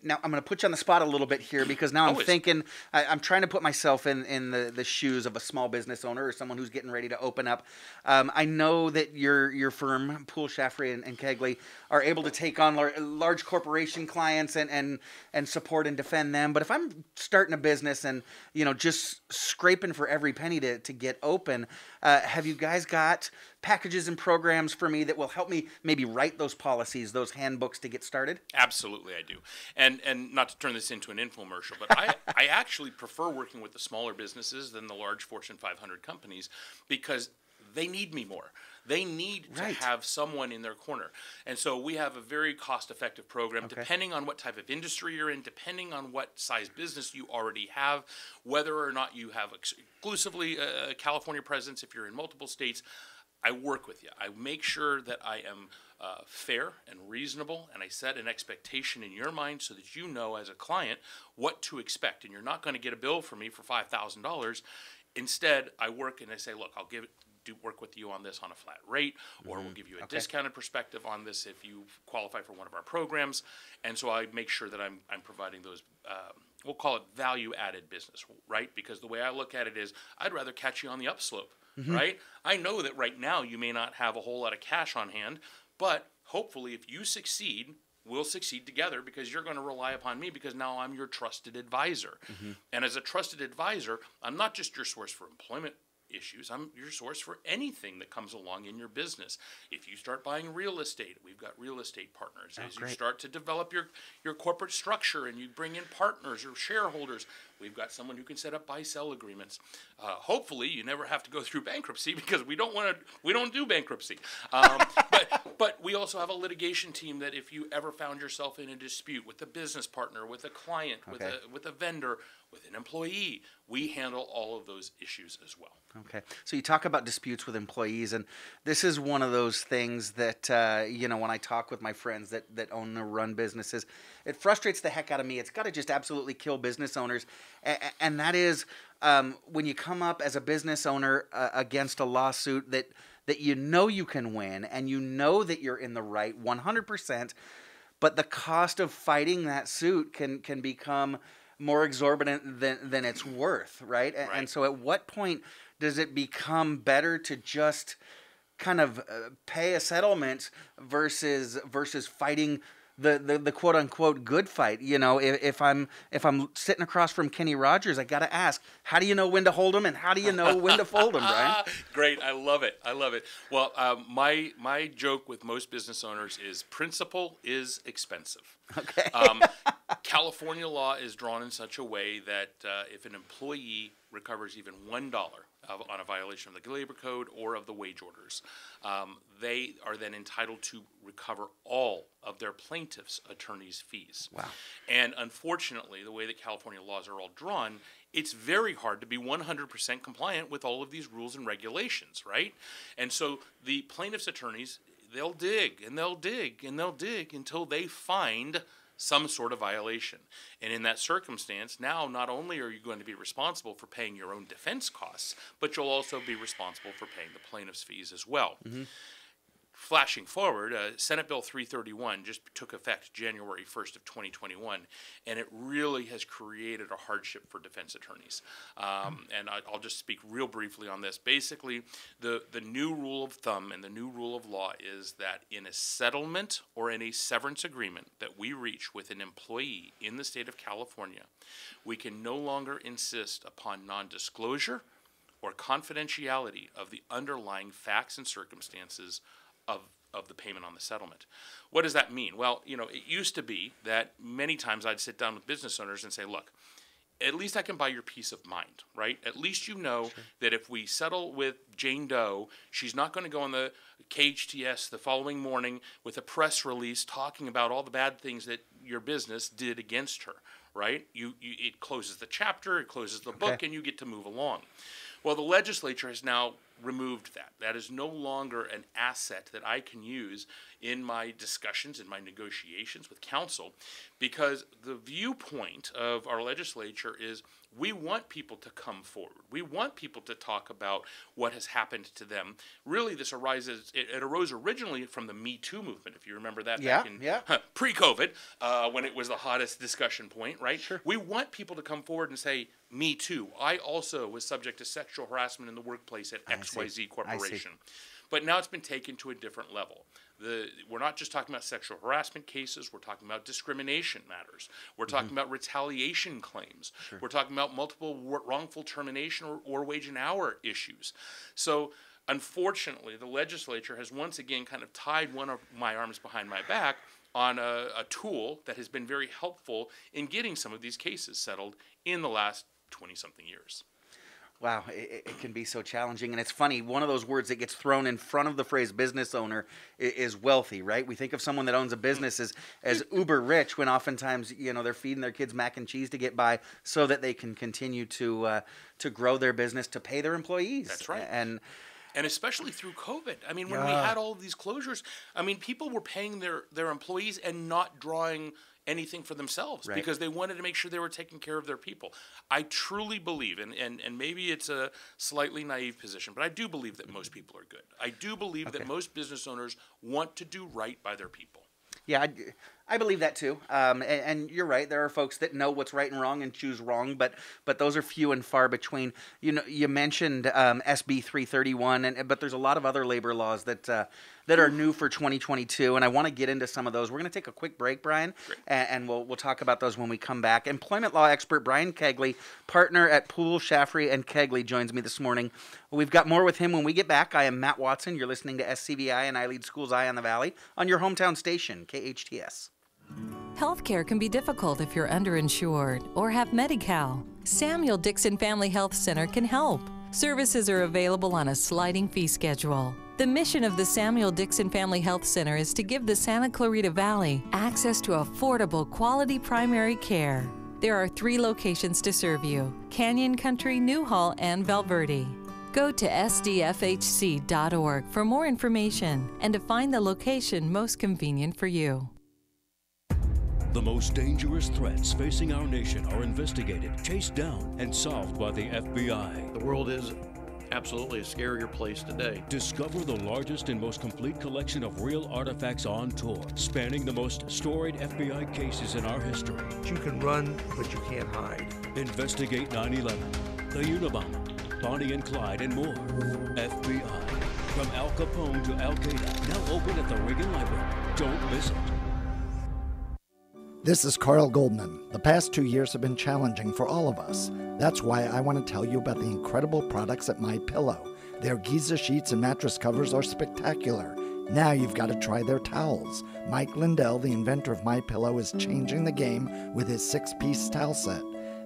Now I'm going to put you on the spot a little bit here because now I'm thinking, I'm trying to put myself in the shoes of a small business owner or someone who's getting ready to open up. I know that your firm, Poole, Shaffery, and Koegle, are able to take on large corporation clients and support and defend them. But if I'm starting a business and just scraping for every penny to get open, have you guys got packages and programs for me that will help me maybe write those policies, those handbooks to get started? Absolutely, I do. And not to turn this into an infomercial, but I actually prefer working with the smaller businesses than the large Fortune 500 companies because they need me more. They need to have someone in their corner. And so we have a very cost-effective program, depending on what type of industry you're in, depending on what size business you already have, whether or not you have exclusively a California presence, if you're in multiple states. I work with you. I make sure that I am fair and reasonable, and I set an expectation in your mind so that you know as a client what to expect. And you're not going to get a bill from me for $5,000. Instead, I work and I say, look, I'll work with you on this on a flat rate, or we'll give you a discounted perspective on this if you qualify for one of our programs. And so I make sure that I'm providing those, we'll call it value-added business, right? Because the way I look at it is I'd rather catch you on the upslope. Right? I know that right now you may not have a whole lot of cash on hand, but hopefully if you succeed, we'll succeed together because you're going to rely upon me because now I'm your trusted advisor. And as a trusted advisor, I'm not just your source for employment issues. I'm your source for anything that comes along in your business. If you start buying real estate, we've got real estate partners. As you start to develop your corporate structure and you bring in partners or shareholders, we've got someone who can set up buy-sell agreements. Hopefully, you never have to go through bankruptcy because we don't do bankruptcy. But we also have a litigation team that if you ever found yourself in a dispute with a business partner, with a client, with a vendor, with an employee, we handle all of those issues as well. Okay. So you talk about disputes with employees, and this is one of those things that, when I talk with my friends that own or run businesses, it frustrates the heck out of me. It's got to just absolutely kill business owners. And that is when you come up as a business owner against a lawsuit that you know you can win and you know that you're in the right 100%, but the cost of fighting that suit can become more exorbitant than it's worth, right? And so at what point does it become better to just kind of pay a settlement versus fighting the quote unquote good fight? If I'm sitting across from Kenny Rodgers, I got to ask, how do you know when to hold him and how do you know when to fold him, Brian? Great, I love it. Well, my joke with most business owners is principle is expensive. Okay. California law is drawn in such a way that if an employee recovers even $1 on a violation of the labor code or of the wage orders, they are then entitled to recover all of their plaintiff's attorney's fees. Wow. And unfortunately, the way that California laws are all drawn, it's very hard to be 100% compliant with all of these rules and regulations, right? And so the plaintiff's attorneys, they'll dig and they'll dig and they'll dig until they find some sort of violation. And in that circumstance, now not only are you going to be responsible for paying your own defense costs, but you'll also be responsible for paying the plaintiff's fees as well. Mm-hmm. Flashing forward, Senate Bill 331 just took effect January 1st of 2021, and it really has created a hardship for defense attorneys. And I'll just speak real briefly on this. Basically, the new rule of thumb and the new rule of law is that in a settlement or in a severance agreement that we reach with an employee in the state of California, we can no longer insist upon non-disclosure or confidentiality of the underlying facts and circumstances of the payment on the settlement. What does that mean? Well, it used to be that many times I'd sit down with business owners and say, look, at least I can buy your peace of mind, right? At least you know that if we settle with Jane Doe, she's not going to go on the KHTS the following morning with a press release talking about all the bad things that your business did against her, right? It closes the chapter, it closes the book, and you get to move along. Well, the legislature has now removed that. That is no longer an asset that I can use in my discussions, in my negotiations with counsel, because the viewpoint of our legislature is we want people to come forward. We want people to talk about what has happened to them. Really, this arises, it arose originally from the Me Too movement, if you remember that back in pre-COVID, when it was the hottest discussion point, right? Sure. We want people to come forward and say, me too. I also was subject to sexual harassment in the workplace at XYZ Corporation. But now it's been taken to a different level. We're not just talking about sexual harassment cases. We're talking about discrimination matters. We're talking about retaliation claims. Sure. We're talking about multiple wrongful termination or wage and hour issues. So unfortunately, the legislature has once again kind of tied one of my arms behind my back on a tool that has been very helpful in getting some of these cases settled in the last 20-something years. Wow, it can be so challenging. And it's funny, one of those words that gets thrown in front of the phrase business owner is wealthy, right? We think of someone that owns a business as uber rich when oftentimes, they're feeding their kids mac and cheese to get by so that they can continue to grow their business, to pay their employees. That's right. And especially through COVID. I mean, when we had all of these closures, people were paying their employees and not drawing anything for themselves because they wanted to make sure they were taking care of their people. I truly believe, and maybe it's a slightly naive position, but I do believe that most people are good. I do believe that most business owners want to do right by their people. Yeah, I believe that too, and you're right. There are folks that know what's right and wrong and choose wrong, but those are few and far between. You know, you mentioned SB 331, but there's a lot of other labor laws that are new for 2022, and I want to get into some of those. We're going to take a quick break, Brian, and we'll talk about those when we come back. Employment law expert Brian Koegle, partner at Poole, Shaffery, and Koegle, joins me this morning. We've got more with him when we get back. I am Matt Watson. You're listening to SCVi and I Lead Schools Eye on the Valley on your hometown station, KHTS. Healthcare can be difficult if you're underinsured or have Medi-Cal. Samuel Dixon Family Health Center can help. Services are available on a sliding fee schedule. The mission of the Samuel Dixon Family Health Center is to give the Santa Clarita Valley access to affordable, quality primary care. There are 3 locations to serve you: Canyon Country, Newhall, and Valverde. Go to sdfhc.org for more information and to find the location most convenient for you. The most dangerous threats facing our nation are investigated, chased down, and solved by the FBI. The world is absolutely a scarier place today. Discover the largest and most complete collection of real artifacts on tour, spanning the most storied FBI cases in our history. You can run, but you can't hide. Investigate 9/11, the Unabomber, Bonnie and Clyde, and more. FBI. From Al Capone to Al Qaeda. Now open at the Reagan Library. Don't miss it. This is Carl Goldman. The past 2 years have been challenging for all of us. That's why I want to tell you about the incredible products at MyPillow. Their Giza sheets and mattress covers are spectacular. Now you've got to try their towels. Mike Lindell, the inventor of MyPillow, is changing the game with his 6-piece towel set.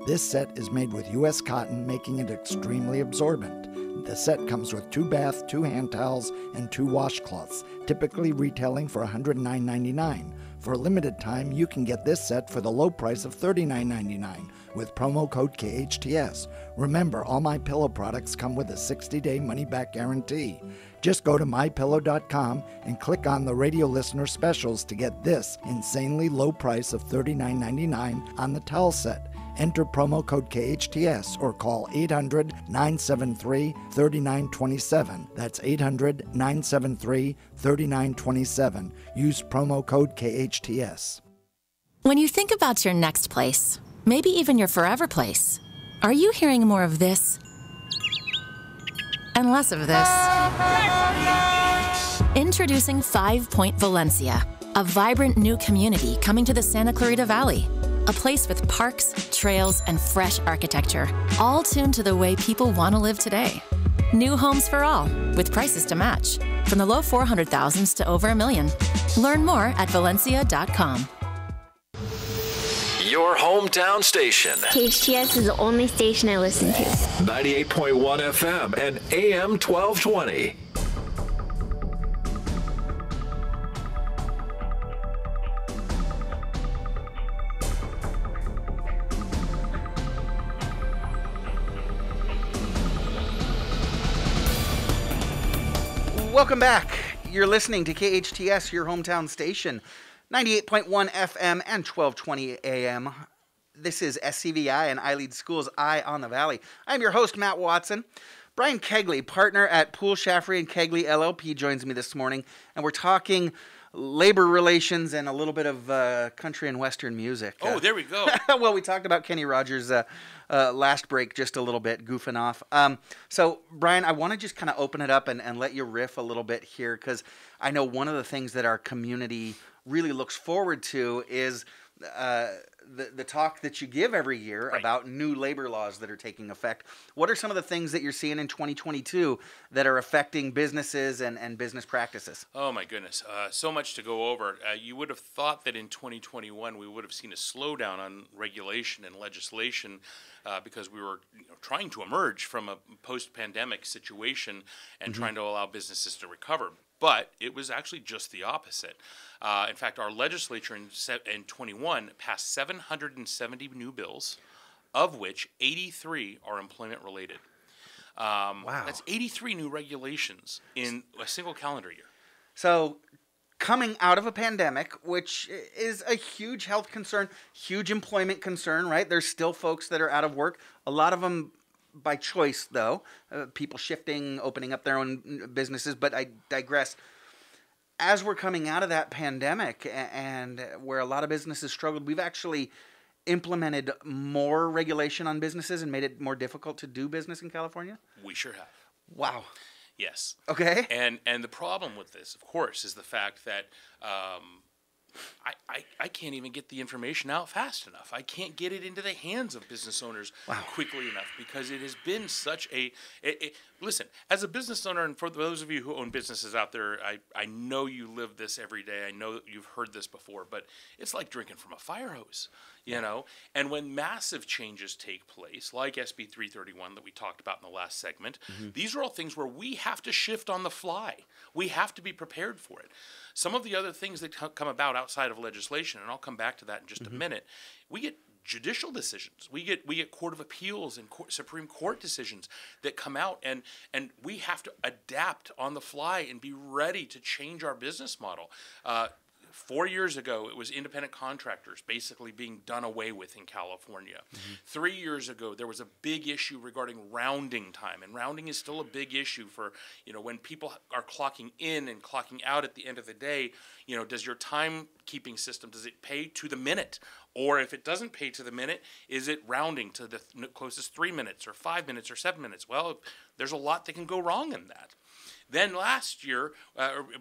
This set is made with U.S. cotton, making it extremely absorbent. The set comes with 2 bath, 2 hand towels, and 2 washcloths, typically retailing for $109.99. For a limited time, you can get this set for the low price of $39.99 with promo code KHTS. Remember, all MyPillow products come with a 60-day money-back guarantee. Just go to MyPillow.com and click on the radio listener specials to get this insanely low price of $39.99 on the towel set. Enter promo code KHTS or call 800-973-3927. That's 800-973-3927. Use promo code KHTS. When you think about your next place, maybe even your forever place, are you hearing more of this and less of this? Introducing 5 Point Valencia, a vibrant new community coming to the Santa Clarita Valley. A place with parks, trails, and fresh architecture, all tuned to the way people want to live today. New homes for all, with prices to match, from the low 400,000s to over $1 million. Learn more at Valencia.com. Your hometown station. KHTS is the only station I listen to. 98.1 FM and AM 1220. Welcome back. You're listening to KHTS, your hometown station, 98.1 FM and 1220 AM. This is SCVi and I Lead Schools Eye on the Valley. I'm your host, Matt Watson. Brian Koegle, partner at Poole, Shaffery, and Koegle LLP, joins me this morning, and we're talking labor relations and a little bit of country and western music. Oh, there we go. Well, we talked about Kenny Rodgers last break just a little bit, goofing off. So, Brian, I want to just kind of open it up and let you riff a little bit here, because I know one of the things that our community really looks forward to is the talk that you give every year about new labor laws that are taking effect. What are some of the things that you're seeing in 2022 that are affecting businesses and business practices? Oh, my goodness. So much to go over. You would have thought that in 2021 we would have seen a slowdown on regulation and legislation because we were trying to emerge from a post-pandemic situation and trying to allow businesses to recover. But it was actually just the opposite. In fact, our legislature in 21 passed 770 new bills, of which 83 are employment related. Wow. That's 83 new regulations in a single calendar year. So coming out of a pandemic, which is a huge health concern, huge employment concern, right? There's still folks that are out of work. A lot of them by choice, though, people shifting, opening up their own businesses, but I digress. as we're coming out of that pandemic and where a lot of businesses struggled, we've actually implemented more regulation on businesses and made it more difficult to do business in California? We sure have. Wow. Yes. Okay. And the problem with this, of course, is the fact that I can't even get the information out fast enough. I can't get it into the hands of business owners quickly enough because it has been such a listen, as a business owner, and for those of you who own businesses out there, I know you live this every day. I know you've heard this before, but it's like drinking from a fire hose, you know? And when massive changes take place, like SB 331 that we talked about in the last segment, these are all things where we have to shift on the fly. We have to be prepared for it. Some of the other things that come about outside of legislation, and I'll come back to that in just a minute, we get judicial decisions. We get Court of Appeals and Supreme Court decisions that come out, and we have to adapt on the fly and be ready to change our business model. 4 years ago, it was independent contractors basically being done away with in California. 3 years ago, there was a big issue regarding rounding time, and rounding is still a big issue for, you know, when people are clocking in and clocking out at the end of the day, you know, does your timekeeping system, does it pay to the minute? Or if it doesn't pay to the minute, is it rounding to the closest 3 minutes or 5 minutes or 7 minutes? Well, there's a lot that can go wrong in that. Then last year,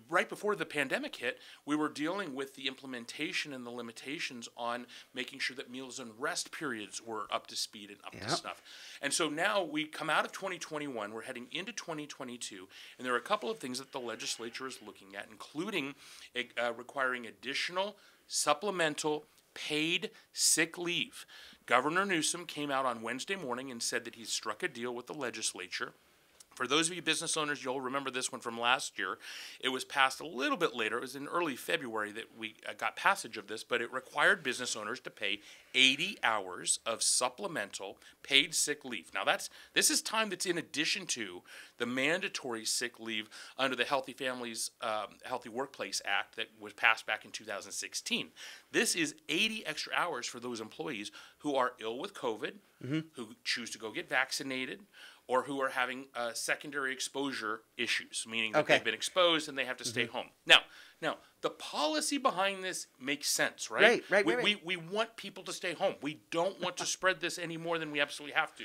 right before the pandemic hit, we were dealing with the implementation and the limitations on making sure that meals and rest periods were up to speed and up to snuff. And so now we come out of 2021, we're heading into 2022, and there are a couple of things that the legislature is looking at, including requiring additional supplemental paid sick leave. Governor Newsom came out on Wednesday morning and said that he's struck a deal with the legislature. For those of you business owners, you'll remember this one from last year. It was passed a little bit later. It was in early February that we got passage of this, but it required business owners to pay 80 hours of supplemental paid sick leave. Now, this is time that's in addition to the mandatory sick leave under the Healthy Families, Healthy Workplace Act that was passed back in 2016. This is 80 extra hours for those employees who are ill with COVID, who choose to go get vaccinated, or who are having secondary exposure issues, meaning that they've been exposed and they have to stay home. Now, the policy behind this makes sense, right? Right. We want people to stay home. We don't want to spread this any more than we absolutely have to.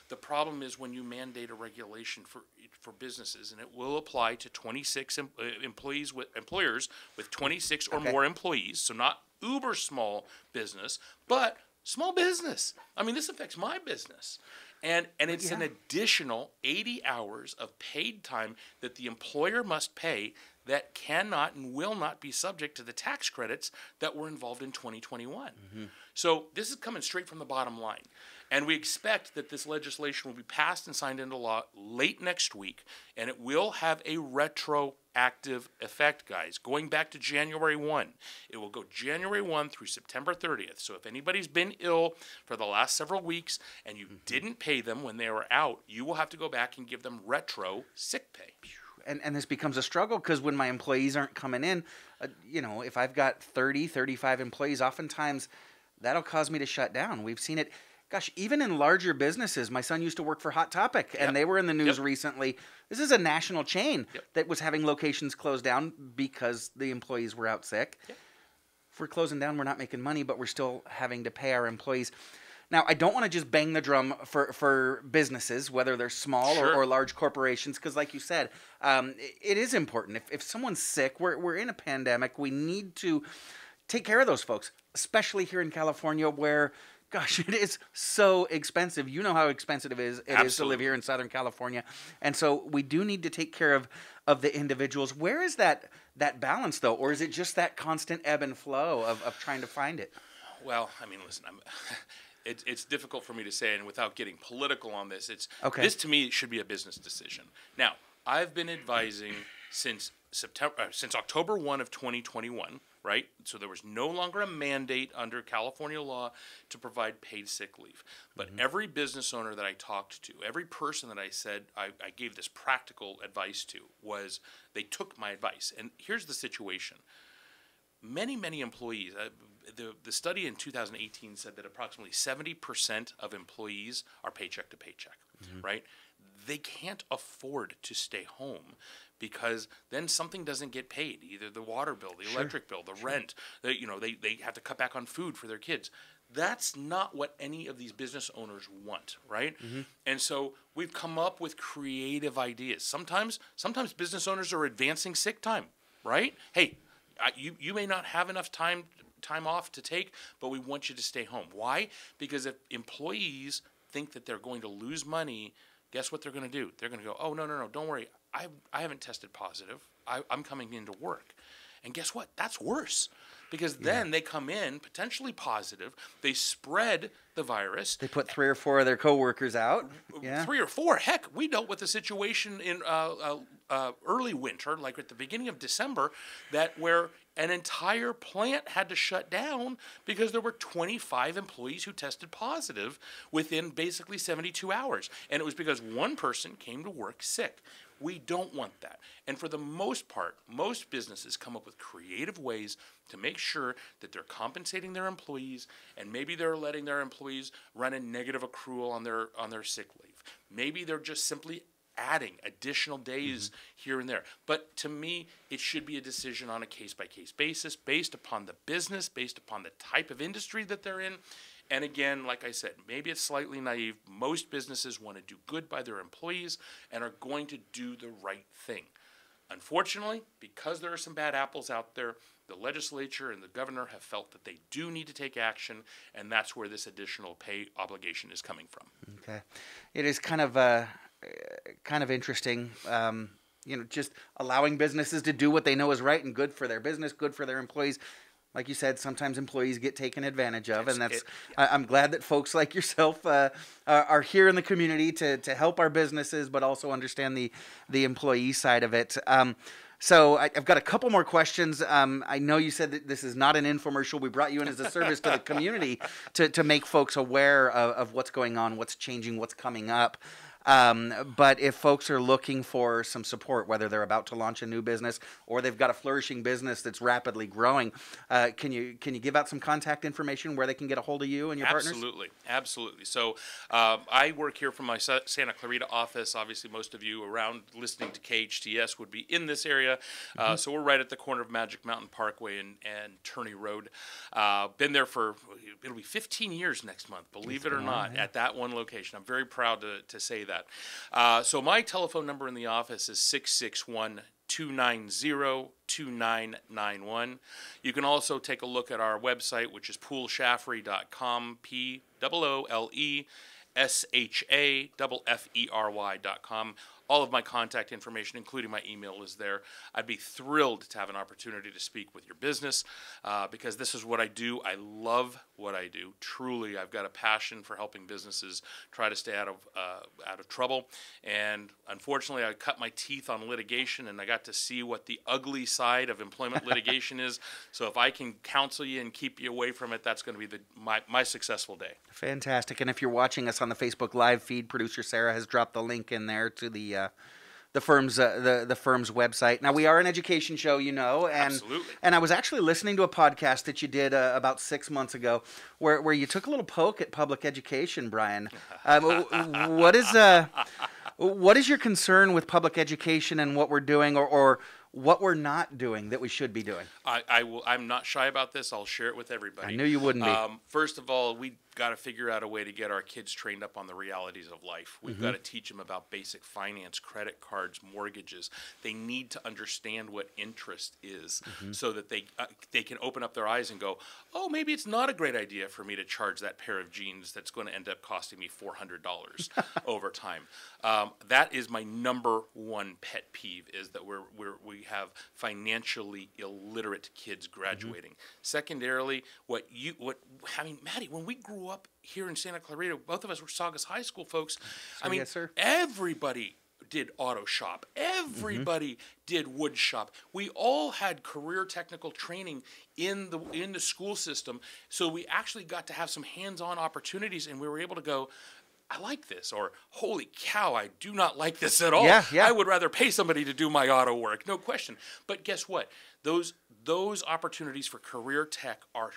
The problem is when you mandate a regulation for businesses, and it will apply to 26 employers with 26 or more employees, so not uber small business, but small business. I mean, this affects my business. And it's an additional 80 hours of paid time that the employer must pay that cannot and will not be subject to the tax credits that were involved in 2021. So this is coming straight from the bottom line. And we expect that this legislation will be passed and signed into law late next week, and it will have a retroactive effect, guys, going back to January 1. It will go January 1 through September 30th. So if anybody's been ill for the last several weeks and you didn't pay them when they were out, you will have to go back and give them retro sick pay. And this becomes a struggle because when my employees aren't coming in, you know, if I've got 30, 35 employees, oftentimes that'll cause me to shut down. We've seen it. Gosh, even in larger businesses, my son used to work for Hot Topic, and they were in the news recently. This is a national chain that was having locations closed down because the employees were out sick. If we're closing down, we're not making money, but we're still having to pay our employees. Now, I don't want to just bang the drum for businesses, whether they're small or large corporations, because like you said, it is important. If someone's sick, we're in a pandemic, we need to take care of those folks, especially here in California where, gosh, it is so expensive. You know how expensive it is to live here in Southern California. And so we do need to take care of the individuals. Where is that balance, though? Or is it just that constant ebb and flow of trying to find it? Well, I mean, listen, it's difficult for me to say, and without getting political on this, this to me should be a business decision. Now, I've been advising since October 1 of 2021, right? So there was no longer a mandate under California law to provide paid sick leave. But every business owner that I talked to, every person that I said I gave this practical advice to, was they took my advice. And here's the situation. Many employees, the study in 2018 said that approximately 70% of employees are paycheck to paycheck, right? They can't afford to stay home because then something doesn't get paid, either the water bill, the electric bill, the rent, they have to cut back on food for their kids. That's not what any of these business owners want, right? And so we've come up with creative ideas. Sometimes business owners are advancing sick time, right? Hey, you may not have enough time off to take, but we want you to stay home. Why? Because if employees think that they're going to lose money, guess what they're going to do? They're going to go, oh, no, don't worry. I haven't tested positive. I'm coming into work. And guess what? That's worse. Because then they come in potentially positive. They spread the virus. They put 3 or 4 of their coworkers out. 3 or 4. Heck, we dealt with a situation in early winter, like at the beginning of December, where an entire plant had to shut down because there were 25 employees who tested positive within basically 72 hours. And it was because one person came to work sick. We don't want that. And for the most part, most businesses come up with creative ways to make sure that they're compensating their employees, and maybe they're letting their employees run a negative accrual on their sick leave. Maybe they're just simply adding additional days here and there. But to me, it should be a decision on a case-by-case basis, based upon the business, based upon the type of industry that they're in. And again, like I said, maybe it's slightly naive. Most businesses want to do good by their employees and are going to do the right thing. Unfortunately, because there are some bad apples out there, the legislature and the governor have felt that they do need to take action, and that's where this additional pay obligation is coming from. Okay. It is kind of interesting, just allowing businesses to do what they know is right and good for their business, good for their employees. Like you said, sometimes employees get taken advantage of, and I'm glad that folks like yourself are here in the community to help our businesses, but also understand the employee side of it. So I've got a couple more questions. I know you said that this is not an infomercial. We brought you in as a service to the community to make folks aware of what's going on, what's changing, what's coming up. But if folks are looking for some support, whether they're about to launch a new business or they've got a flourishing business that's rapidly growing, can you give out some contact information where they can get a hold of you and your partners? Absolutely. So I work here from my Santa Clarita office. Obviously, most of you around listening to KHTS would be in this area. So we're right at the corner of Magic Mountain Parkway and Turney Road. Been there it'll be 15 years next month, believe it or not, at that one location. I'm very proud to say that. So my telephone number in the office is 661-290-2991. You can also take a look at our website, which is poolshaffery.com, POOLSHAFFERY.com. All of my contact information, including my email, is there. I'd be thrilled to have an opportunity to speak with your business because this is what I do. I love what I do. Truly, I've got a passion for helping businesses try to stay out of trouble. And unfortunately, I cut my teeth on litigation, and I got to see what the ugly side of employment litigation is. So if I can counsel you and keep you away from it, that's going to be my successful day. Fantastic. And if you're watching us on the Facebook Live feed, producer Sarah has dropped the link in there to the firm's website. Now, we are an education show, and Absolutely. And I was actually listening to a podcast that you did about 6 months ago, where you took a little poke at public education, Brian. What is your concern with public education and what we're doing, or what we're not doing that we should be doing? I'm not shy about this. I'll share it with everybody. I knew you wouldn't be. First of all, we got to figure out a way to get our kids trained up on the realities of life. We've got to teach them about basic finance, credit cards, mortgages. They need to understand what interest is so that they can open up their eyes and go, oh, maybe it's not a great idea for me to charge that pair of jeans that's going to end up costing me $400 over time. That is my number one pet peeve, is that we have financially illiterate kids graduating. Secondarily, Maddie, when we grew up here in Santa Clarita, both of us were Saugus High School folks. Yes, sir. Everybody did auto shop. Everybody did wood shop. We all had career technical training in the school system, so we actually got to have some hands-on opportunities, and we were able to go, I like this, or holy cow, I do not like this at all. Yeah. I would rather pay somebody to do my auto work, no question. But guess what? Those opportunities for career tech are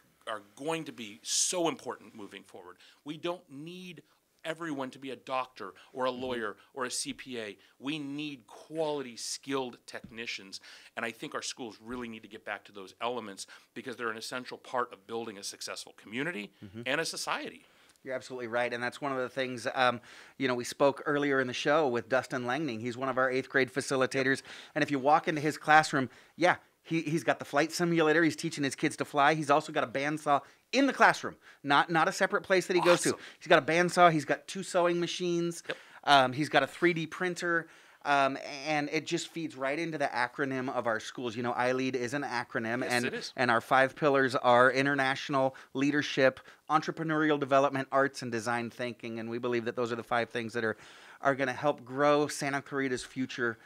going to be so important moving forward. We don't need everyone to be a doctor or a lawyer or a CPA. We need quality, skilled technicians. And I think our schools really need to get back to those elements because they're an essential part of building a successful community and a society. You're absolutely right, and that's one of the things, we spoke earlier in the show with Dustin Lengning. He's one of our 8th grade facilitators, and if you walk into his classroom, he's got the flight simulator. He's teaching his kids to fly. He's also got a bandsaw in the classroom, not a separate place that he goes to. He's got a bandsaw. He's got 2 sewing machines. He's got a 3D printer. And it just feeds right into the acronym of our schools. You know, iLead is an acronym, and our 5 pillars are international leadership, entrepreneurial development, arts, and design thinking. And we believe that those are the 5 things that are going to help grow Santa Clarita's future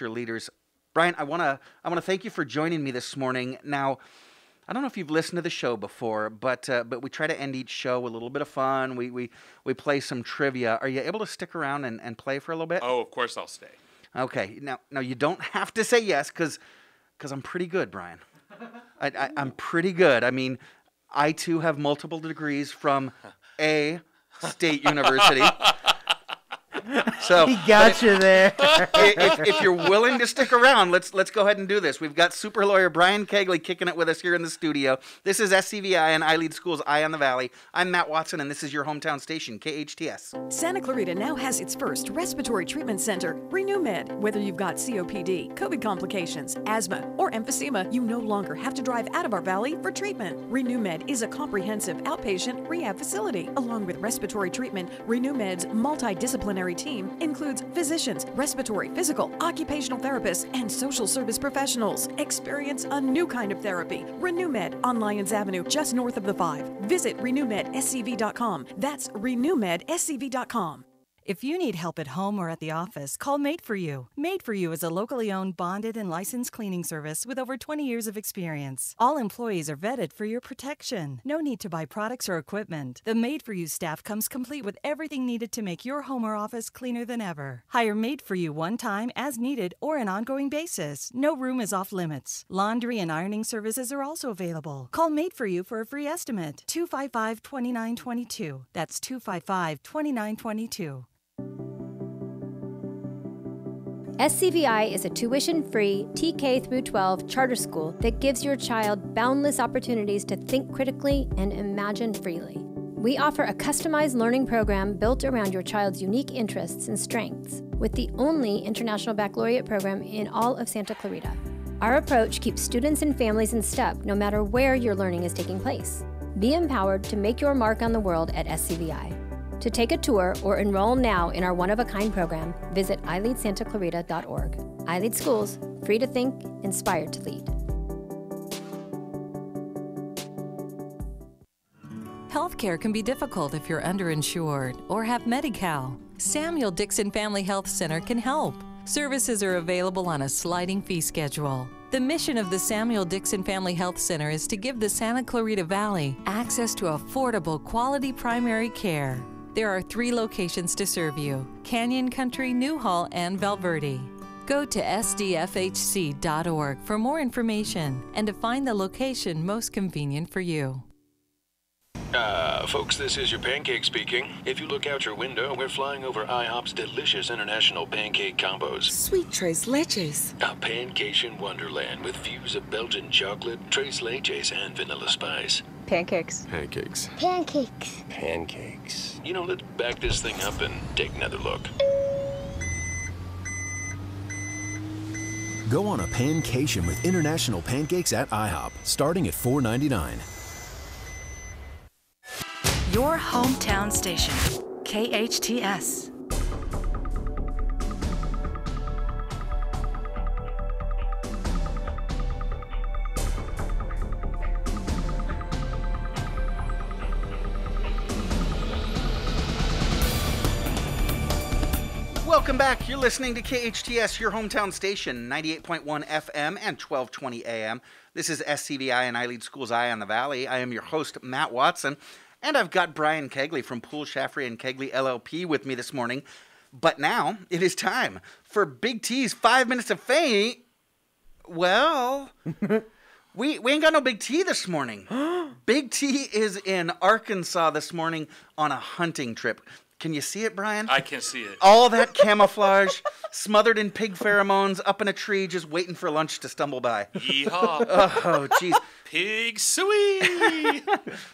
leaders. Brian, I want to thank you for joining me this morning. Now, I don't know if you've listened to the show before, but we try to end each show with a little bit of fun. We play some trivia. Are you able to stick around and play for a little bit? Oh, of course I'll stay. Okay. Now you don't have to say yes because I'm pretty good, Brian. I'm pretty good. I mean, I too have multiple degrees from a state university. So he got you there. if you're willing to stick around, let's go ahead and do this. We've got super lawyer Brian Koegle kicking it with us here in the studio. This is SCVi and iLead Schools Eye on the Valley. I'm Matt Watson, and this is your hometown station, KHTS. Santa Clarita now has its first respiratory treatment center, RenewMed. Whether you've got COPD, COVID complications, asthma, or emphysema, you no longer have to drive out of our valley for treatment. RenewMed is a comprehensive outpatient rehab facility. Along with respiratory treatment, RenewMed's multidisciplinary team includes physicians, respiratory, physical, occupational therapists, and social service professionals. Experience a new kind of therapy. RenewMed on Lyons Avenue, just north of the 5. Visit RenewMedSCV.com. That's RenewMedSCV.com. If you need help at home or at the office, call Made For You. Made For You is a locally owned, bonded, and licensed cleaning service with over 20 years of experience. All employees are vetted for your protection. No need to buy products or equipment. The Made For You staff comes complete with everything needed to make your home or office cleaner than ever. Hire Made For You one time, as needed, or an ongoing basis. No room is off limits. Laundry and ironing services are also available. Call Made For You for a free estimate. 255-2922. That's 255-2922. SCVi is a tuition-free TK through 12 charter school that gives your child boundless opportunities to think critically and imagine freely. We offer a customized learning program built around your child's unique interests and strengths, with the only international baccalaureate program in all of Santa Clarita. Our approach keeps students and families in step no matter where your learning is taking place. Be empowered to make your mark on the world at SCVi. To take a tour or enroll now in our one-of-a-kind program, visit iLeadSantaClarita.org. iLead Schools, free to think, inspired to lead. Healthcare can be difficult if you're underinsured or have Medi-Cal. Samuel Dixon Family Health Center can help. Services are available on a sliding fee schedule. The mission of the Samuel Dixon Family Health Center is to give the Santa Clarita Valley access to affordable, quality primary care. There are 3 locations to serve you: Canyon Country, Newhall, and Valverde. Go to sdfhc.org for more information and to find the location most convenient for you. Folks, this is your pancake speaking. If you look out your window, we're flying over IHOP's delicious international pancake combos. Sweet tres leches. A pancation wonderland with views of Belgian chocolate, tres leches, and vanilla spice. Pancakes. Pancakes. Pancakes. Pancakes. You know, let's back this thing up and take another look. Go on a pancation with international pancakes at IHOP, starting at $4.99. Your hometown station, KHTS. Welcome back. You're listening to KHTS, your hometown station, 98.1 FM and 1220 AM. This is SCVi and iLead Schools Eye on the Valley. I am your host, Matt Watson, and I've got Brian Koegle from Poole, Shaffrey, and Koegle LLP with me this morning. But now it is time for Big T's 5 Minutes of Fame. Well, we ain't got no Big T this morning. Big T is in Arkansas this morning on a hunting trip. Can you see it, Brian? I can see it. All that camouflage, smothered in pig pheromones, up in a tree, just waiting for lunch to stumble by. Yeehaw. Oh, jeez. Pig suey.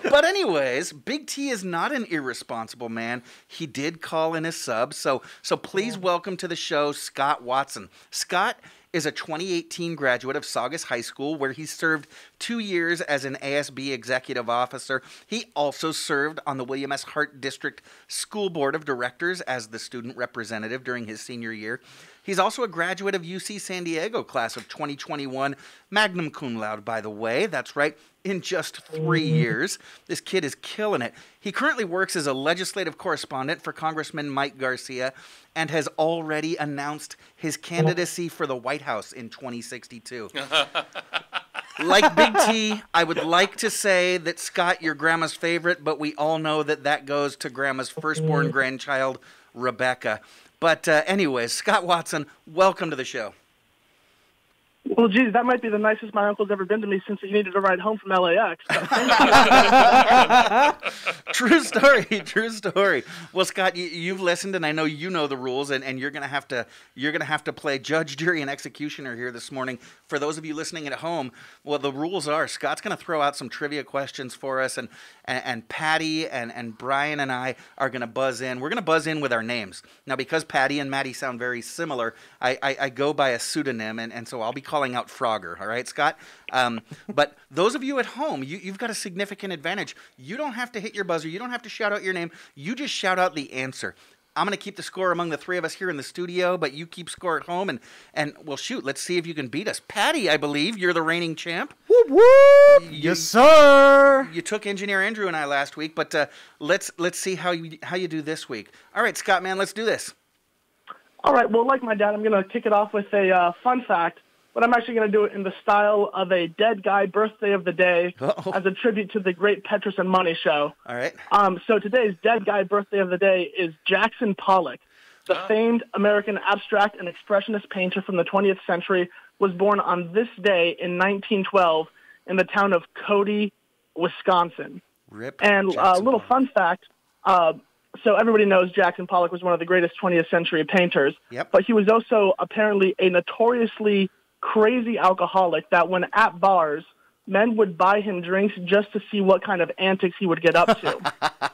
But anyways, Big T is not an irresponsible man. He did call in a sub, so please welcome to the show Scott Watson. Scott is a 2018 graduate of Saugus High School, where he served 2 years as an ASB executive officer. He also served on the William S. Hart District School Board of Directors as the student representative during his senior year. He's also a graduate of UC San Diego class of 2021, magna cum laude, by the way. That's right, in just 3 years. This kid is killing it. He currently works as a legislative correspondent for Congressman Mike Garcia and has already announced his candidacy for the White House in 2062. Like Big T, I would like to say that Scott, you're Grandma's favorite, but we all know that goes to Grandma's firstborn grandchild, Rebecca. But anyways, Scott Watson, welcome to the show. Well, geez, that might be the nicest my uncle's ever been to me since he needed a ride home from LAX. True story, true story. Well, Scott, you've listened, and I know you know the rules, and you're gonna have to play judge, jury, and executioner here this morning. For those of you listening at home, well, the rules are Scott's gonna throw out some trivia questions for us, and Patty and Brian and I are gonna buzz in. We're gonna buzz in with our names now because Patty and Maddie sound very similar. I go by a pseudonym, and so I'll be calling out Frogger, all right, Scott? But those of you at home, you've got a significant advantage. You don't have to hit your buzzer. You don't have to shout out your name. You just shout out the answer. I'm going to keep the score among the three of us here in the studio, but you keep score at home, and well, shoot, let's see if you can beat us. Patty, I believe, you're the reigning champ. Whoop, whoop. Yes, sir. You took Engineer Andrew and I last week, but let's see how you do this week. All right, Scott, man, let's do this. All right, well, like my dad, I'm going to kick it off with a fun fact. But I'm actually going to do it in the style of a dead guy birthday of the day as a tribute to the great Petrus and Money show. All right. So today's dead guy birthday of the day is Jackson Pollock. The famed American abstract and expressionist painter from the 20th century was born on this day in 1912 in the town of Cody, Wisconsin. Rip. And a little fun fact, so everybody knows Jackson Pollock was one of the greatest 20th century painters. Yep. But he was also apparently a notoriously crazy alcoholic that when at bars, men would buy him drinks just to see what kind of antics he would get up to.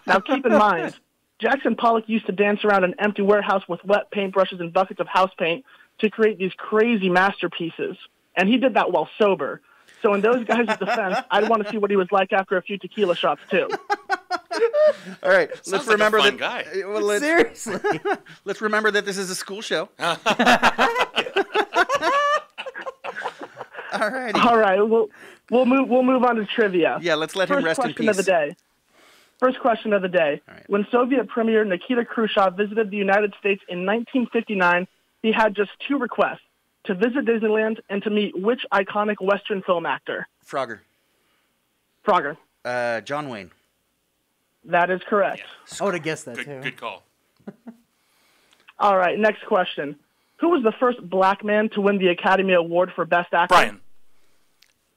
Now, keep in mind, Jackson Pollock used to dance around an empty warehouse with wet paintbrushes and buckets of house paint to create these crazy masterpieces. And he did that while sober. So in those guys' defense, I'd want to see what he was like after a few tequila shots, too. All right, Sounds like a fun guy. Well, Seriously. Let's remember that this is a school show. All righty. All right, we'll move on to trivia. Yeah, let's let him rest in peace. First question of the day. All right. When Soviet Premier Nikita Khrushchev visited the United States in 1959, he had just two requests: to visit Disneyland and to meet which iconic Western film actor? Frogger. John Wayne. That is correct. I would have guessed that, too. Good call. All right, next question. Who was the first black man to win the Academy Award for Best Actor?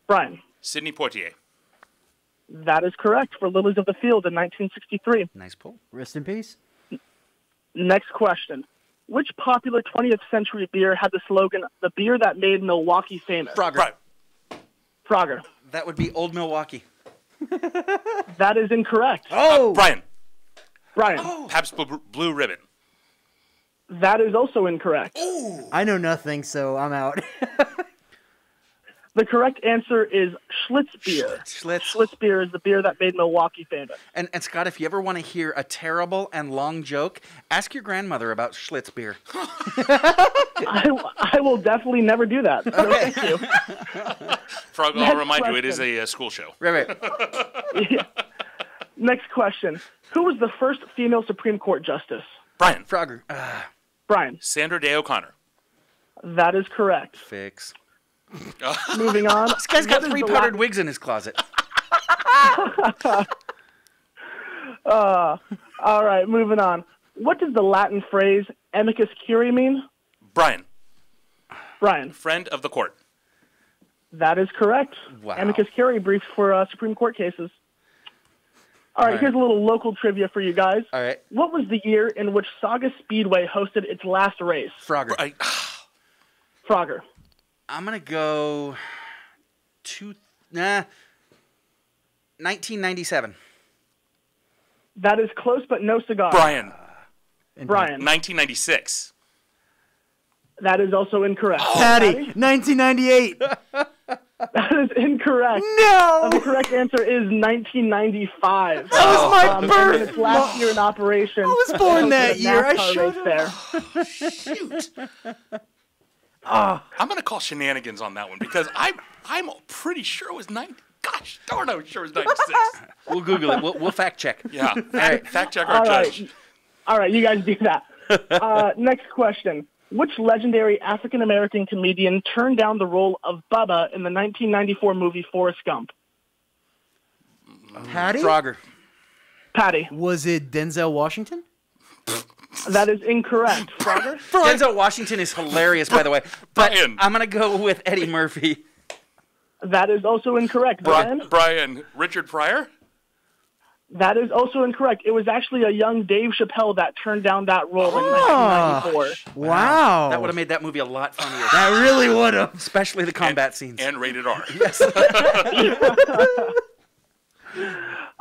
Brian. Sidney Poitier. That is correct, for Lilies of the Field in 1963. Nice pull. Rest in peace. Next question. Which popular 20th century beer had the slogan, "The beer that made Milwaukee famous"? Frogger. That would be Old Milwaukee. That is incorrect. Brian. Pabst Blue Ribbon. That is also incorrect. I know nothing, so I'm out. The correct answer is Schlitz beer. Schlitz beer is the beer that made Milwaukee famous. And Scott, if you ever want to hear a terrible and long joke, ask your grandmother about Schlitz beer. I will definitely never do that. So thank you. Frog, I'll remind you, it is a school show. Right. Yeah. Next question. Who was the first female Supreme Court justice? Brian. Frogger. Brian. Sandra Day O'Connor. That is correct. Fix. Moving on. This guy's got 3 powdered wigs in his closet. All right, moving on. What does the Latin phrase amicus curiae mean? Brian. Friend of the court. That is correct. Wow. Amicus curiae briefs for Supreme Court cases. All right, here's a little local trivia for you guys. All right. What was the year in which Saga Speedway hosted its last race? Frogger. Frogger. I'm going to go 1997. That is close, but no cigar. Brian. 1996. That is also incorrect. Patty, 1998. That is incorrect. No! The correct answer is 1995. That was my birth. Its last year in operation. I was born that year. I should there. Shoot. I'm going to call shenanigans on that one because I'm pretty sure it was 90. Gosh darn, I was sure it was 96. We'll Google it. We'll fact check. Yeah. All right. Fact check our judge. All right, you guys do that. Next question. Which legendary African-American comedian turned down the role of Bubba in the 1994 movie Forrest Gump? Patty? Frogger. Patty. Was it Denzel Washington? That is incorrect. Frogger? Denzel Washington is hilarious, by the way. But I'm going to go with Eddie Murphy. That is also incorrect. Brian? Richard Pryor? That is also incorrect. It was actually a young Dave Chappelle that turned down that role in 1994. Wow. That would have made that movie a lot funnier. That really would have. Especially the combat scenes. And rated R. Yes.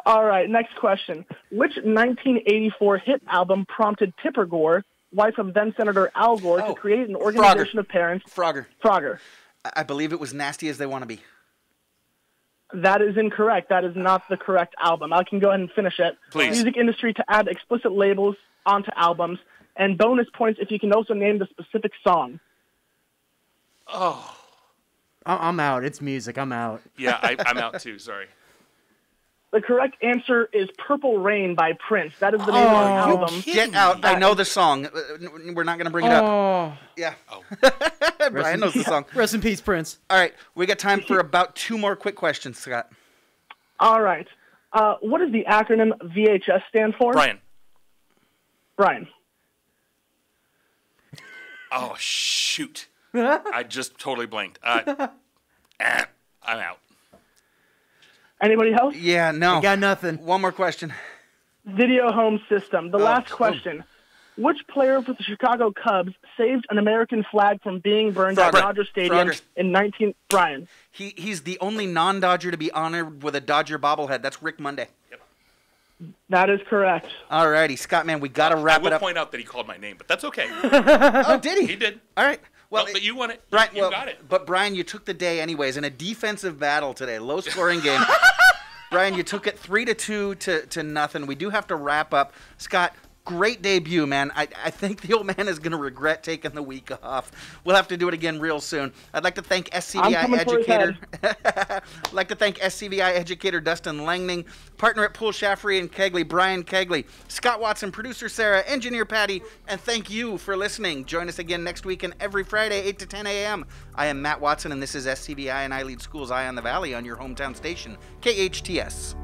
All right, next question. Which 1984 hit album prompted Tipper Gore, wife of then-Senator Al Gore, to create an organization of parents? Frogger. I believe it was Nasty as They Want to Be. That is incorrect. That is not the correct album. I can go ahead and finish it. Please. Music industry to add explicit labels onto albums, and bonus points if you can also name the specific song. Oh. I'm out. It's music. I'm out. Yeah, I'm out too. Sorry. The correct answer is Purple Rain by Prince. That is the name of the album. Get out. I know the song. We're not going to bring it up. Yeah. Brian knows the song. Rest in peace, Prince. All right. We got time for about 2 more quick questions, Scott. All right. What does the acronym VHS stand for? Brian. Oh, shoot. I just totally blanked. I'm out. Anybody else? Yeah, no. I got nothing. One more question. Video home system. The last question. Which player for the Chicago Cubs saved an American flag from being burned at Dodger Stadium in Brian? He's the only non-Dodger to be honored with a Dodger bobblehead. That's Rick Monday. Yep. That is correct. All righty, Scott, man, we got to wrap it up. I will point out that he called my name, but that's okay. Oh, did he? He did. All right. Well, but you won it. Brian, you got it. But Brian, you took the day anyways in a defensive battle today, low-scoring game. Brian, you took it 3-2 to nothing. We do have to wrap up. Scott, great debut, man. I think the old man is going to regret taking the week off. We'll have to do it again real soon. I'd like to thank SCVi educator. I'd like to thank SCVi educator Dustin Lengning, partner at Pool Shaffery and Koegle, Brian Koegle, Scott Watson, producer Sarah, engineer Patty, and thank you for listening. Join us again next week and every Friday, 8 to 10 a.m. I am Matt Watson, and this is SCVi, and I lead Schools Eye on the Valley on your hometown station, KHTS.